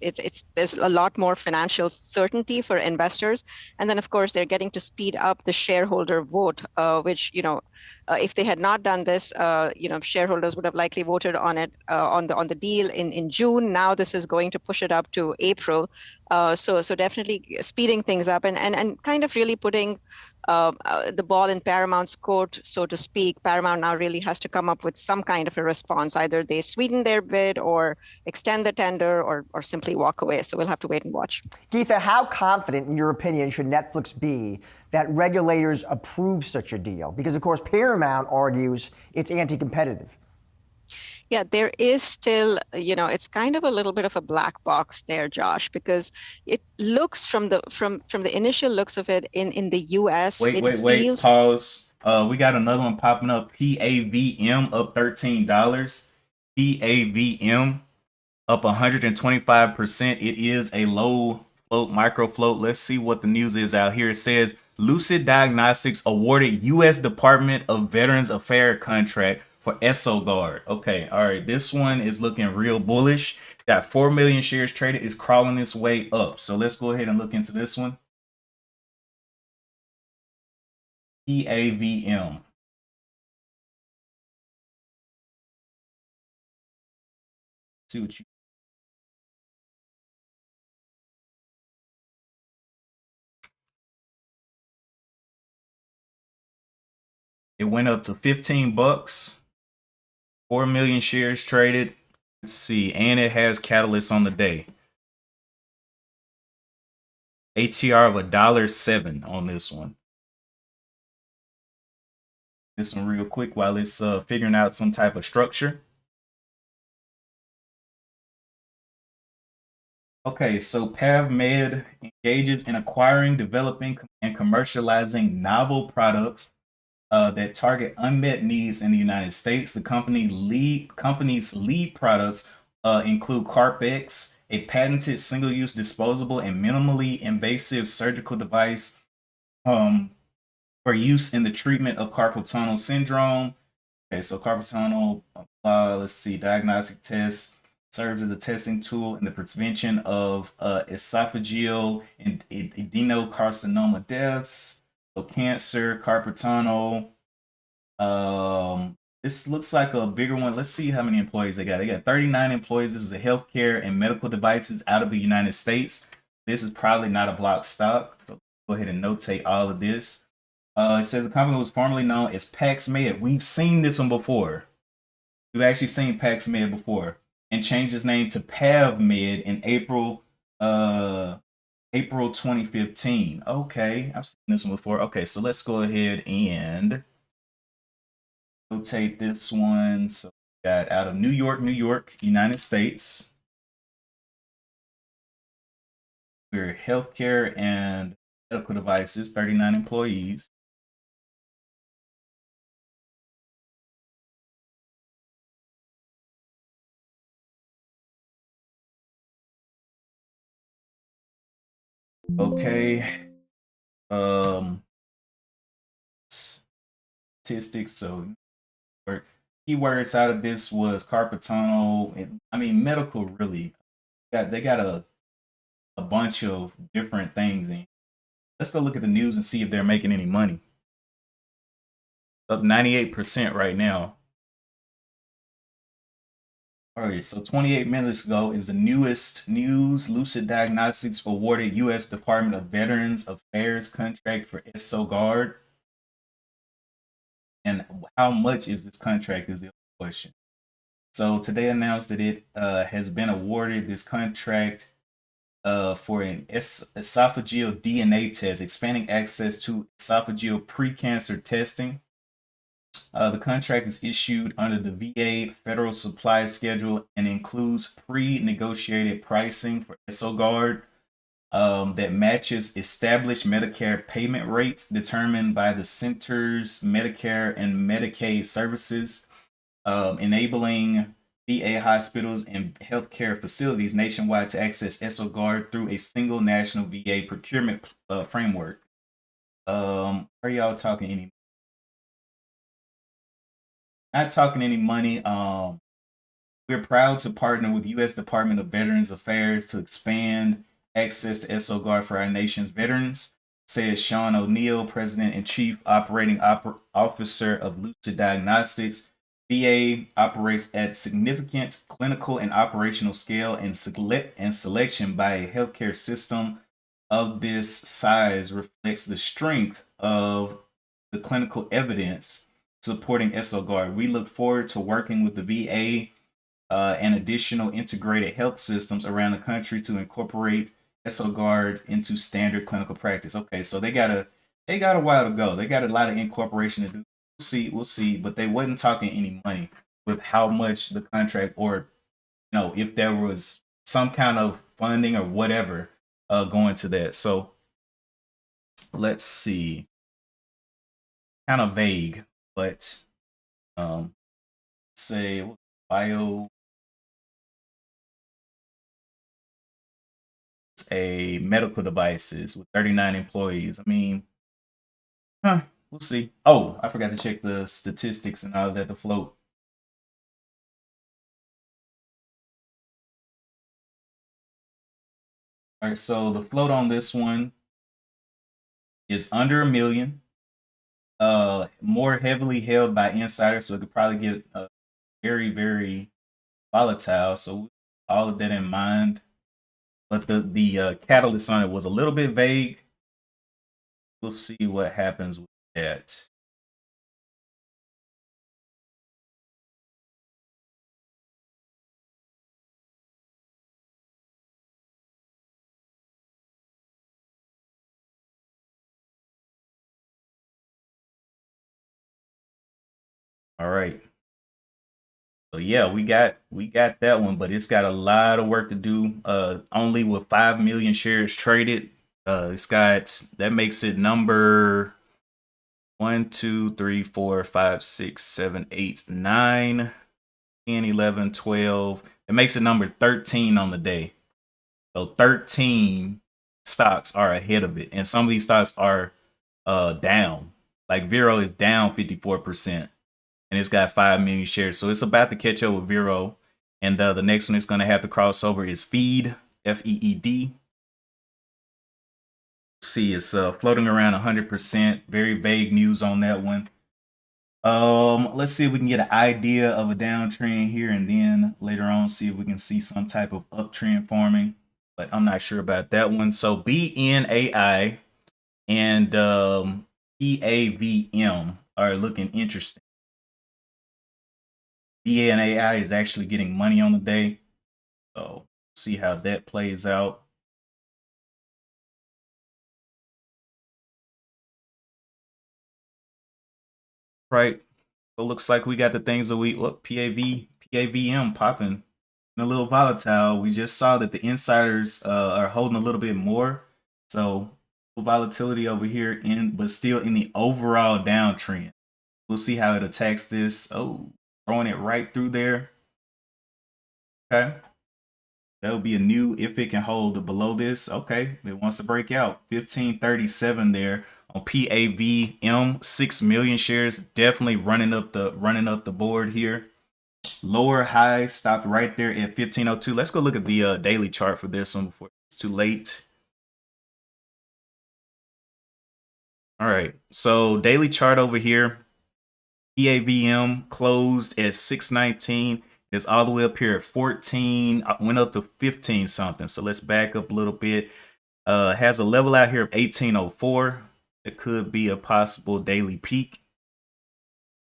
there's a lot more financial certainty for investors. And then, of course, they're getting to speed up the shareholder vote, which, If they had not done this, shareholders would have likely voted on it on the deal in June. Now this is going to push it up to April. So definitely speeding things up and kind of really putting the ball in Paramount's court, so to speak. Paramount now really has to come up with some kind of a response. Either they sweeten their bid or extend the tender or simply walk away. So we'll have to wait and watch. Geetha, how confident, in your opinion, should Netflix be that regulators approve such a deal? Because, of course, Paramount argues it's anti-competitive. Yeah, there is still, it's kind of a little bit of a black box there, Josh, because it looks from the initial looks of it in the US. Wait, pause. We got another one popping up. PAVM up $13. PAVM up 125%. It is a low float, micro float. Let's see what the news is out here. It says Lucid Diagnostics awarded U.S. Department of Veterans Affairs contract for ESOGuard. Okay, all right. This one is looking real bullish. Got 4 million shares traded. Is crawling its way up. So let's go ahead and look into this one. PAVM. See what you. It went up to $15. 4 million shares traded. Let's see, and it has catalyst on the day. ATR of $1.07 on this one. This one real quick while it's figuring out some type of structure. Okay, so PavMed engages in acquiring, developing, and commercializing novel products that target unmet needs in the United States. The company's lead products include Carpex, a patented single-use disposable and minimally invasive surgical device for use in the treatment of carpal tunnel syndrome. Okay, so carpal tunnel, let's see, diagnostic test serves as a testing tool in the prevention of esophageal and adenocarcinoma deaths. So cancer, carpal tunnel. This looks like a bigger one. Let's see how many employees they got. They got 39 employees. This is a healthcare and medical devices out of the United States. This is probably not a block stock. So go ahead and notate all of this. It says the company was formerly known as PaxMed. We've seen this one before. We've actually seen PaxMed before, and changed its name to PavMed in April 2015. Okay, I've seen this one before. Okay, so let's go ahead and rotate this one. So we got out of New York, United States. We're healthcare and medical devices, 39 employees. Okay. Statistics. So keywords out of this was carpal tunnel. I mean, medical really. They got a bunch of different things in. Let's go look at the news and see if they're making any money. Up 98% right now. All right, so 28 minutes ago is the newest news. Lucid Diagnostics awarded U.S. Department of Veterans Affairs contract for ESOGuard. And how much is this contract is the question. So today announced that it has been awarded this contract for an esophageal DNA test, expanding access to esophageal pre-cancer testing. The contract is issued under the VA Federal Supply Schedule and includes pre-negotiated pricing for ESOGuard that matches established Medicare payment rates determined by the Centers Medicare and Medicaid Services, enabling VA hospitals and healthcare facilities nationwide to access ESOGuard through a single national VA procurement framework. Are y'all talking any? Not talking any money. We're proud to partner with U.S. Department of Veterans Affairs to expand access to ESOGuard for our nation's veterans. says Sean O'Neill, President and Chief Operating Officer of Lucid Diagnostics. VA operates at significant clinical and operational scale, and selection by a healthcare system of this size reflects the strength of the clinical evidence supporting ESOGuard. We look forward to working with the VA and additional integrated health systems around the country to incorporate ESOGuard into standard clinical practice. Okay, so they got a while to go. They got a lot of incorporation to do. We'll see, but they wasn't talking any money with how much the contract, or if there was some kind of funding or whatever going to that. So let's see. Kind of vague, but say bio a medical devices with 39 employees. I mean, we'll see. Oh, I forgot to check the statistics and all that, the float. All right, so the float on this one is under 1 million. More heavily held by insiders, so it could probably get very, very volatile. So all of that in mind. But the catalyst on it was a little bit vague. We'll see what happens with that. All right. So yeah, we got that one, but it's got a lot of work to do. Only with 5 million shares traded. It's got, that makes it number 1, 2, 3, 4, 5, 6, 7, 8, 9, 10, 11, 12. It makes it number 13 on the day. So 13 stocks are ahead of it, and some of these stocks are down. Like Vero is down 54%. And it's got 5 million shares. So it's about to catch up with Vero. And the next one it's going to have to cross over is Feed, F-E-E-D. See, it's floating around 100%. Very vague news on that one. Let's see if we can get an idea of a downtrend here, and then later on see if we can see some type of uptrend forming. But I'm not sure about that one. So BNAI and PAVM are looking interesting. BNAI is actually getting money on the day. So see how that plays out. Right. So looks like we got the things that PAVM popping and a little volatile. We just saw that the insiders are holding a little bit more. So volatility over here, but still in the overall downtrend. We'll see how it attacks this. Oh, throwing it right through there. Okay. That would be a new, if it can hold below this. Okay, it wants to break out. 1537 there on PAVM, 6 million shares, definitely running up the board here. Lower high stopped right there at 1502. Let's go look at the daily chart for this one before it's too late. All right, so daily chart over here. PAVM closed at 619. It's all the way up here at 14. Went up to 15 something. So let's back up a little bit. Has a level out here of 1804. It could be a possible daily peak.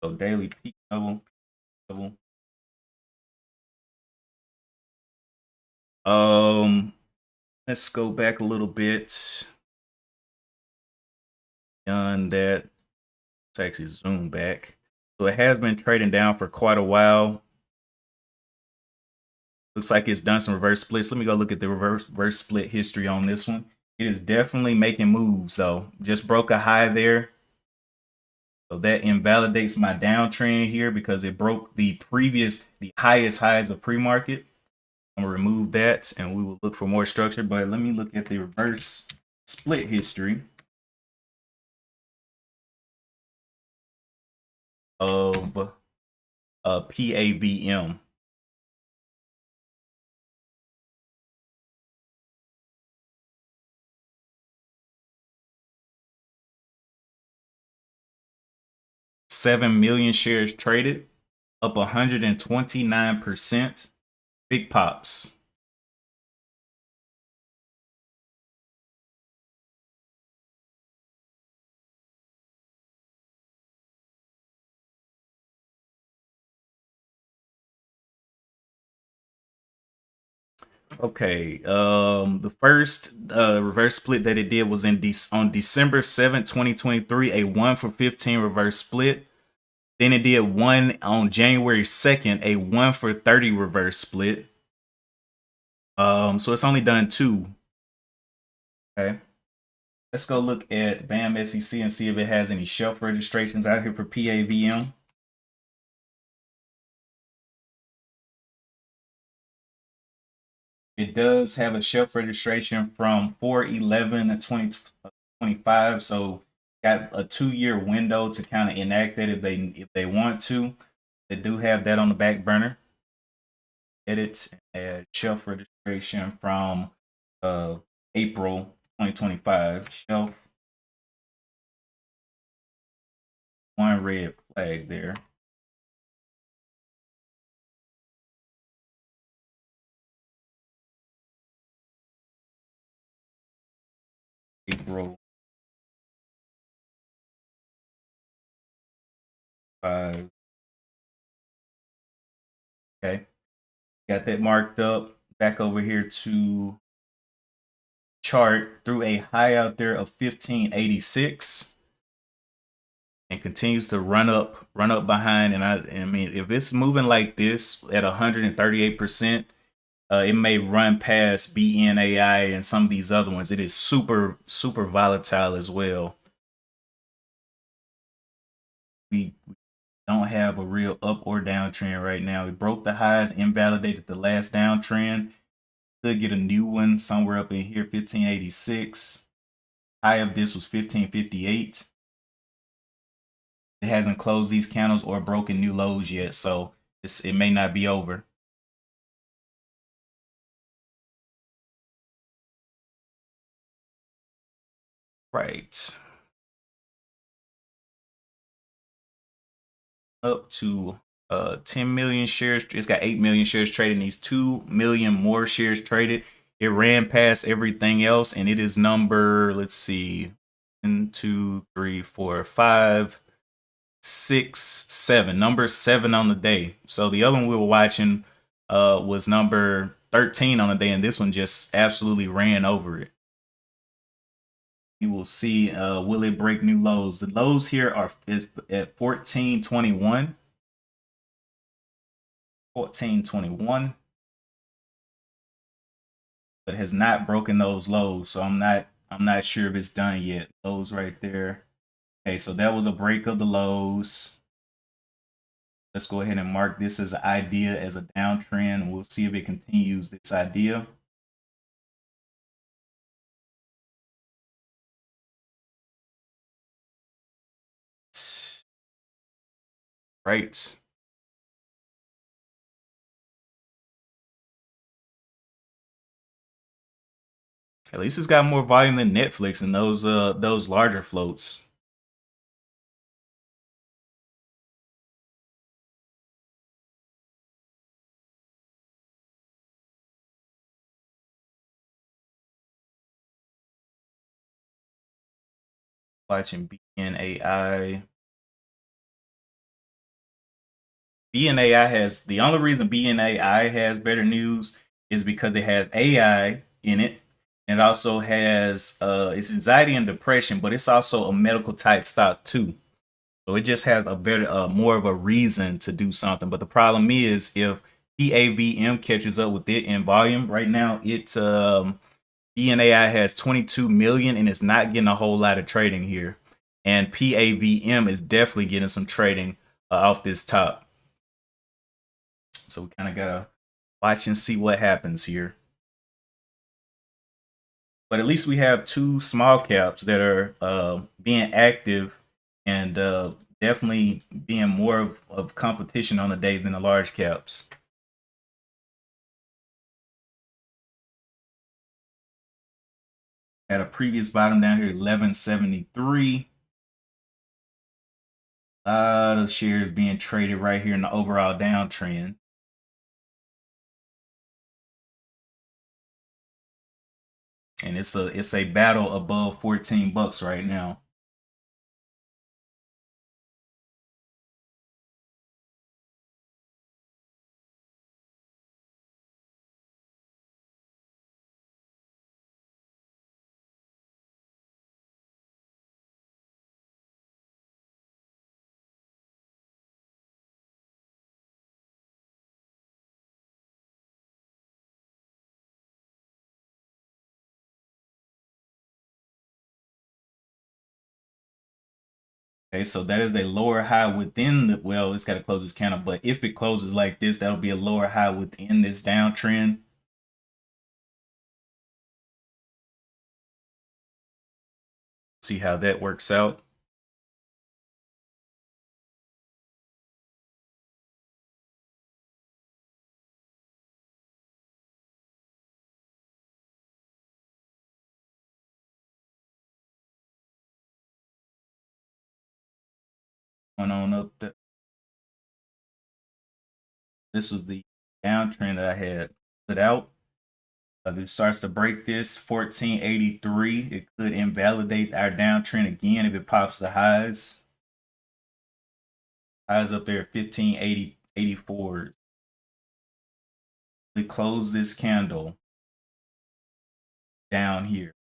So daily peak level. Let's go back a little bit. Done that. Let's actually zoom back. So it has been trading down for quite a while. Looks like it's done some reverse splits. Let me go look at the reverse split history on this one. It is definitely making moves though. Just broke a high there. So that invalidates my downtrend here because it broke the highest highs of pre-market. I'm gonna remove that and we will look for more structure. But let me look at the reverse split history of PAVM. 7 million shares traded, up 129%. Big pops. Okay, the first reverse split that it did was on December 7th, 2023, a 1-for-15 reverse split. Then it did one on January 2nd, a 1-for-30 reverse split. So it's only done 2. Okay. Let's go look at BAM SEC and see if it has any shelf registrations out here for PAVM. It does have a shelf registration from 4/11/2025, so got a 2-year window to kind of enact it if they want to. They do have that on the back burner. Edit and shelf registration from April 2025. Shelf, one red flag there. April 5. Okay, got that marked up. Back over here to chart through a high out there of 1586 and continues to run up behind. And I mean, if it's moving like this at 138%, it may run past BNAI and some of these other ones. It is super volatile as well. We don't have a real up or down trend right now. We broke the highs, invalidated the last downtrend. Could get a new one somewhere up in here, 1586. High of this was 1558. It hasn't closed these candles or broken new lows yet, so it may not be over. Right. Up to 10 million shares. It's got 8 million shares traded. Needs 2 million more shares traded. It ran past everything else, and it is number, let's see, 1, 2, 3, 4, 5, 6, 7. Number 7 on the day. So the other one we were watching was number 13 on the day, and this one just absolutely ran over it. You will see, will it break new lows? The lows here is at 1421. 1421, but has not broken those lows. So I'm not sure if it's done yet. Lows right there. Okay, so that was a break of the lows. Let's go ahead and mark this as an idea, as a downtrend. We'll see if it continues this idea. Right. At least it's got more volume than Netflix and those larger floats. Watching BNAI. BNAI has, the only reason BNAI has better news is because it has AI in it. And it also has it's anxiety and depression, but it's also a medical type stock too. So it just has a better, more of a reason to do something. But the problem is if PAVM catches up with it in volume right now, it's BNAI has 22 million and it's not getting a whole lot of trading here. And PAVM is definitely getting some trading off this top. So we kind of gotta watch and see what happens here. But at least we have 2 small caps that are being active and definitely being more of competition on the day than the large caps. At a previous bottom down here, 1173. A lot of shares being traded right here in the overall downtrend. And it's a battle above 14 bucks right now. Okay, so that is a lower high within the, well, it's got to close this candle, but if it closes like this, that'll be a lower high within this downtrend. See how that works out. Going on up there. This was the downtrend that I had put out. If it starts to break this 1483, it could invalidate our downtrend again if it pops the highs. Highs up there at 1580.84. We close this candle down here,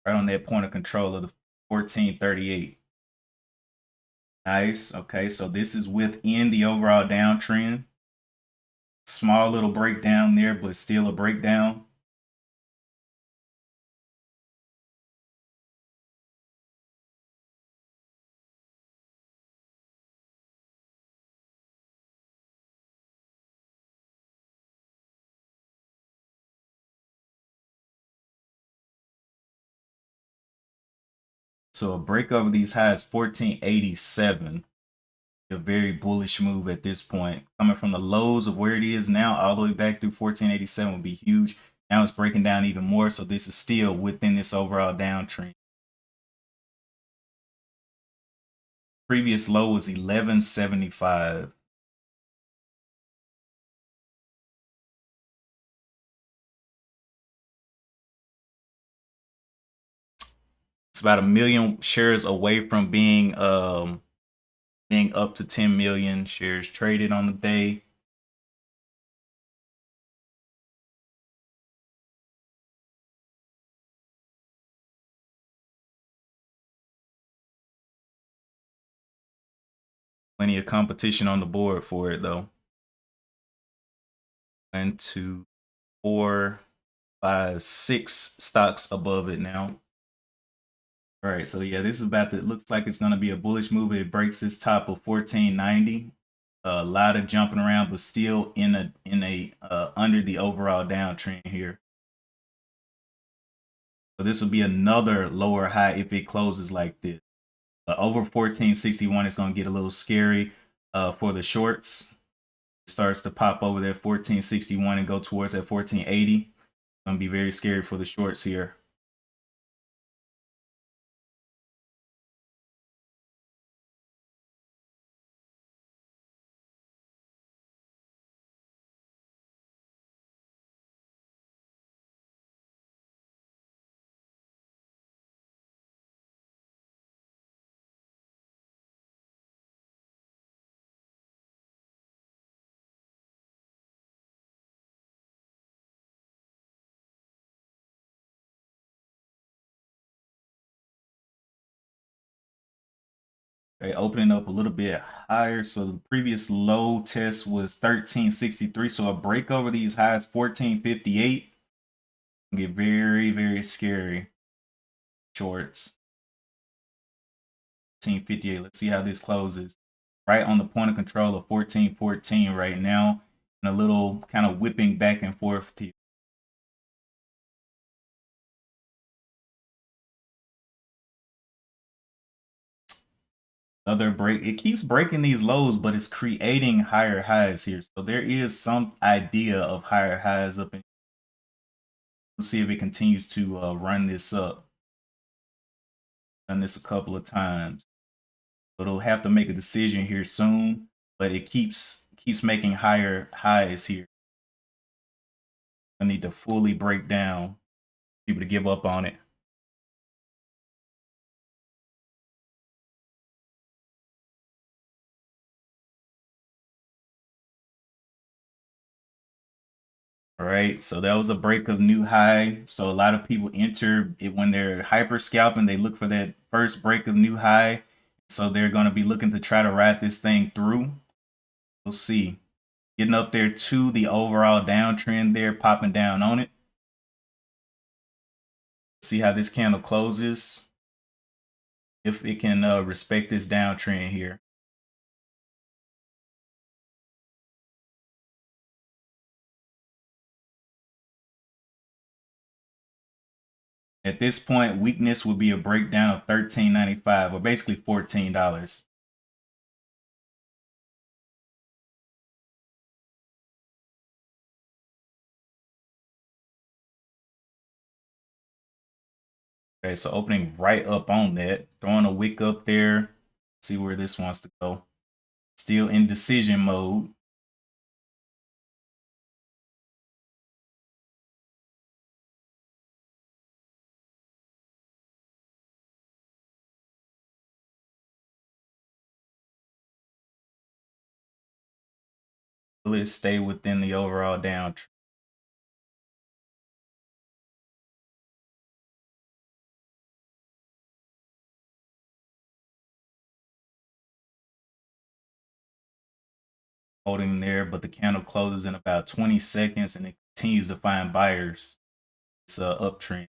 right on that point of control of the 1438. Nice. Okay, so this is within the overall downtrend. Small little breakdown there, but still a breakdown. So a break over these highs, 1487. A very bullish move at this point. Coming from the lows of where it is now, all the way back through 1487 would be huge. Now it's breaking down even more, so this is still within this overall downtrend. Previous low was 1175. It's about 1 million shares away from being up to 10 million shares traded on the day. Plenty of competition on the board for it though. 1, 2, 4, 5, 6 stocks above it now. All right, so yeah, this is about to, it looks like it's going to be a bullish move. It breaks this top of 1490. A lot of jumping around, but still in a under the overall downtrend here. So this will be another lower high if it closes like this. Over 1461 is going to get a little scary for the shorts. It starts to pop over that 1461 and go towards that 1480. It's going to be very scary for the shorts here. Okay, opening up a little bit higher. So the previous low test was 1363. So a break over these highs, 1458. Get very, very scary. Shorts. 1458. Let's see how this closes. Right on the point of control of 1414 right now. And a little kind of whipping back and forth here. Other break, it keeps breaking these lows, but it's creating higher highs here. So there is some idea of higher highs up in. We'll see if it continues to run this up. Done this a couple of times. It'll have to make a decision here soon, but it keeps making higher highs here. I need to fully break down, people to give up on it. All right, so that was a break of new high. So a lot of people enter it when they're hyper scalping. They look for that first break of new high. So they're going to be looking to try to ride this thing through. We'll see. Getting up there to the overall downtrend there, popping down on it. See how this candle closes. If it can respect this downtrend here. At this point, weakness would be a breakdown of $13.95, or basically $14. Okay, so opening right up on that, throwing a wick up there, see where this wants to go. Still in decision mode. Will it stay within the overall downtrend? Holding there, but the candle closes in about 20 seconds and it continues to find buyers. It's a uptrend.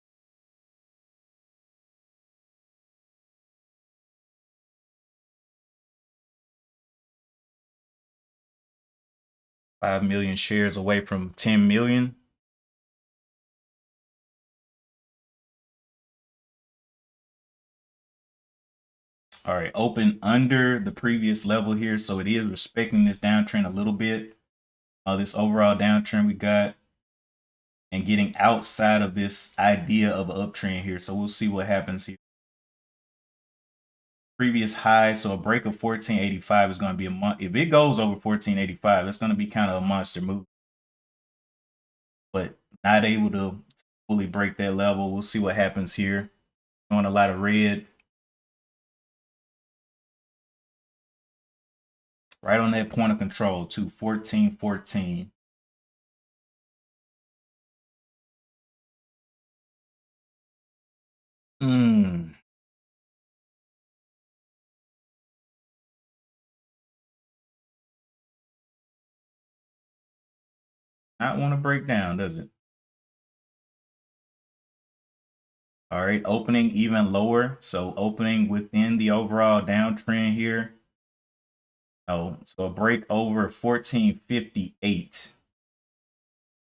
$5 million shares away from 10 million. All right, open under the previous level here. So it is respecting this downtrend a little bit. This overall downtrend we got, and getting outside of this idea of an uptrend here. So we'll see what happens here. Previous high, so a break of 1485 is going to be a month. If it goes over 1485, it's going to be kind of a monster move. But not able to fully break that level. We'll see what happens here. Doing a lot of red. Right on that point of control too, 1414. Not want to break down, does it? All right, opening even lower. So opening within the overall downtrend here. Oh, so a break over 1458.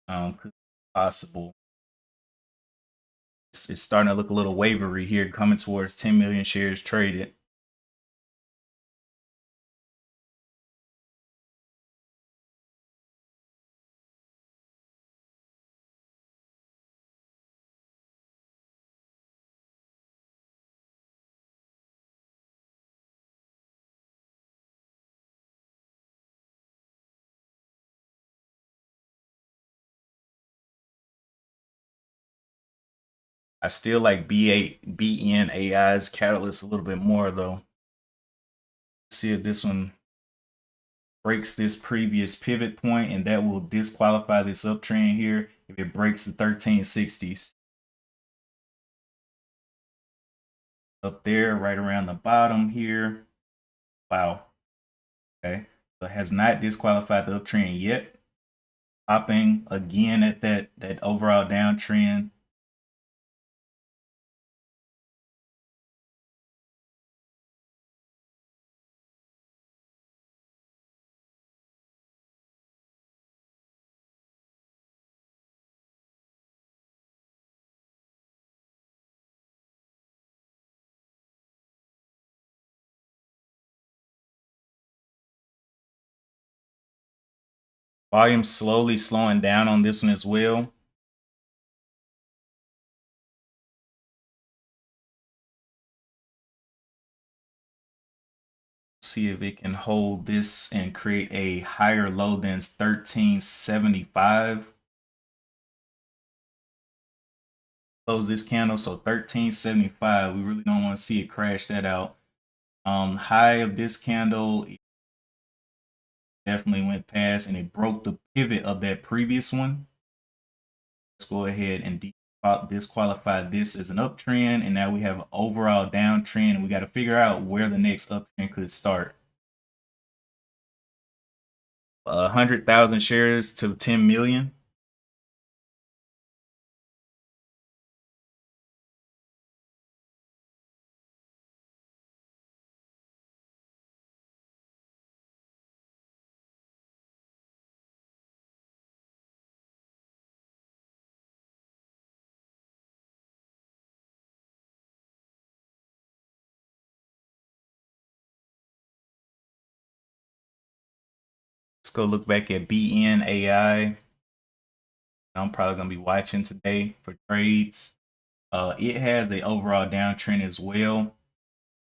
Could be possible. It's starting to look a little wavery here, coming towards 10 million shares traded. I still like BNAI's catalyst a little bit more though. See if this one breaks this previous pivot point, and that will disqualify this uptrend here if it breaks the 1360s. Up there, right around the bottom here. Wow. Okay. So it has not disqualified the uptrend yet. Popping again at that overall downtrend. Volume slowly slowing down on this one as well. see if it can hold this and create a higher low than 1375. Close this candle, so 1375. We really don't want to see it crash that out. High of this candle definitely went past, and it broke the pivot of that previous one. Let's go ahead and disqualify this as an uptrend, and now we have an overall downtrend, and we got to figure out where the next uptrend could start. 100,000 shares to 10 million. Let's go look back at BNAI. I'm probably going to be watching today for trades. It has an overall downtrend as well.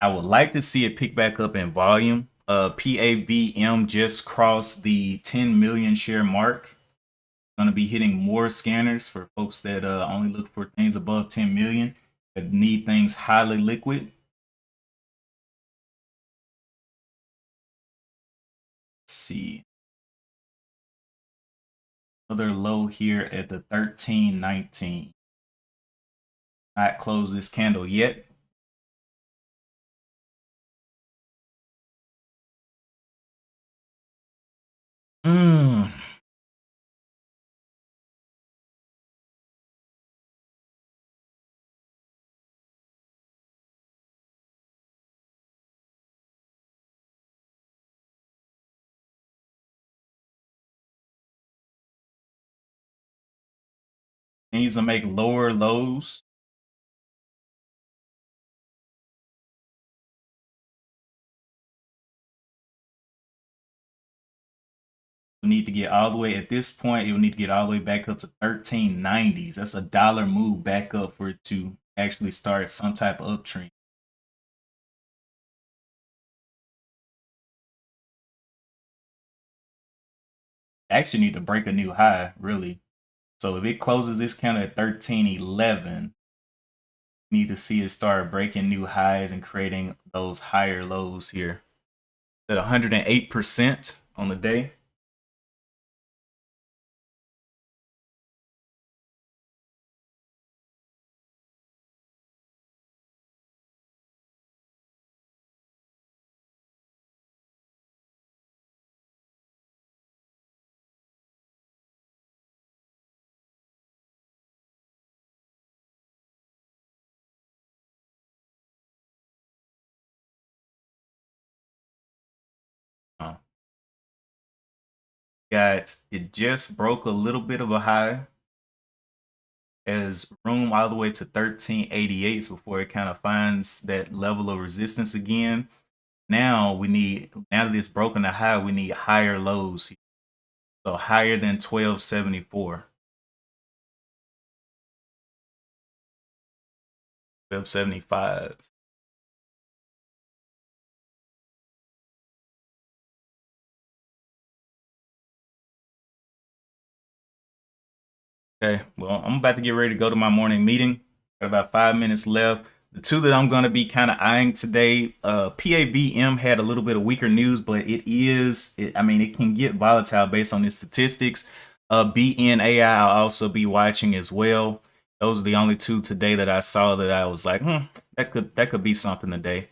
I would like to see it pick back up in volume. PAVM just crossed the 10 million share mark. Going to be hitting more scanners for folks that only look for things above 10 million, that need things highly liquid. Let's see. Another low here at the 1319. Not close this candle yet. Needs to make lower lows. We need to get all the way, at this point, you'll need to get all the way back up to 1390s. That's a dollar move back up for it to actually start some type of uptrend. Actually need to break a new high, really. So if it closes this candle at 1311, we need to see it start breaking new highs and creating those higher lows here. At 108% on the day. It just broke a little bit of a high. Has room all the way to 1388 before it kind of finds that level of resistance again. Now that it's broken a high, we need higher lows. So higher than 1274. 1275. Okay, well, I'm about to get ready to go to my morning meeting. Got about 5 minutes left. The two that I'm going to be kind of eyeing today, PAVM had a little bit of weaker news, but it can get volatile based on its statistics. BNAI I'll also be watching as well. Those are the only two today that I saw that I was like, that could be something today.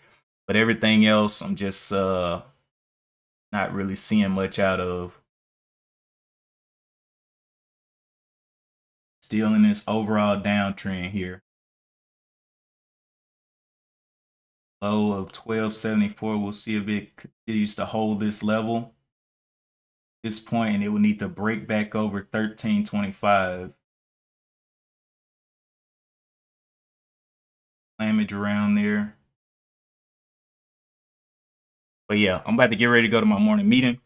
But everything else, I'm just not really seeing much out of. Still in this overall downtrend here. Low of 1274. We'll see if it continues to hold this level. At this point, and it will need to break back over 1325. Damage around there. But yeah, I'm about to get ready to go to my morning meeting.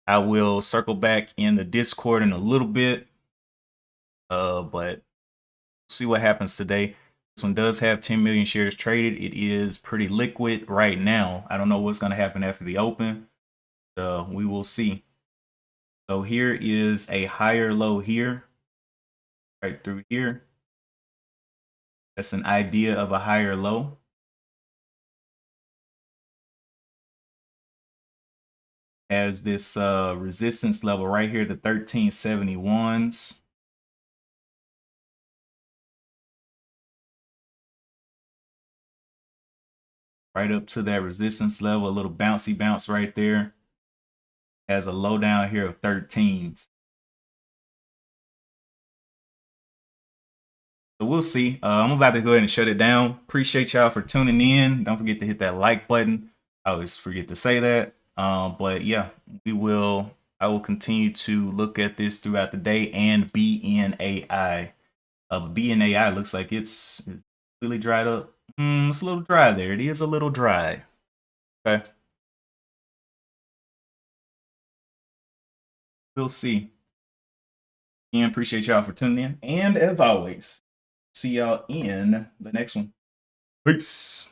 I will circle back in the Discord in a little bit. But see what happens today. This This one does have 10 million shares traded. It is pretty liquid right now. I don't know what's going to happen after the open. We will see. So here is a higher low here, right through here. That's an idea of a higher low. Has this resistance level right here, the 1371s. Right up to that resistance level, a little bouncy bounce right there. Has a low down here of 13s. So we'll see. I'm about to go ahead and shut it down. Appreciate y'all for tuning in. Don't forget to hit that like button. I always forget to say that. But yeah, I will continue to look at this throughout the day and BNAI. BNAI looks like it's really dried up. It's a little dry there. It is a little dry. Okay. We'll see. And appreciate y'all for tuning in. And as always, see y'all in the next one. Peace.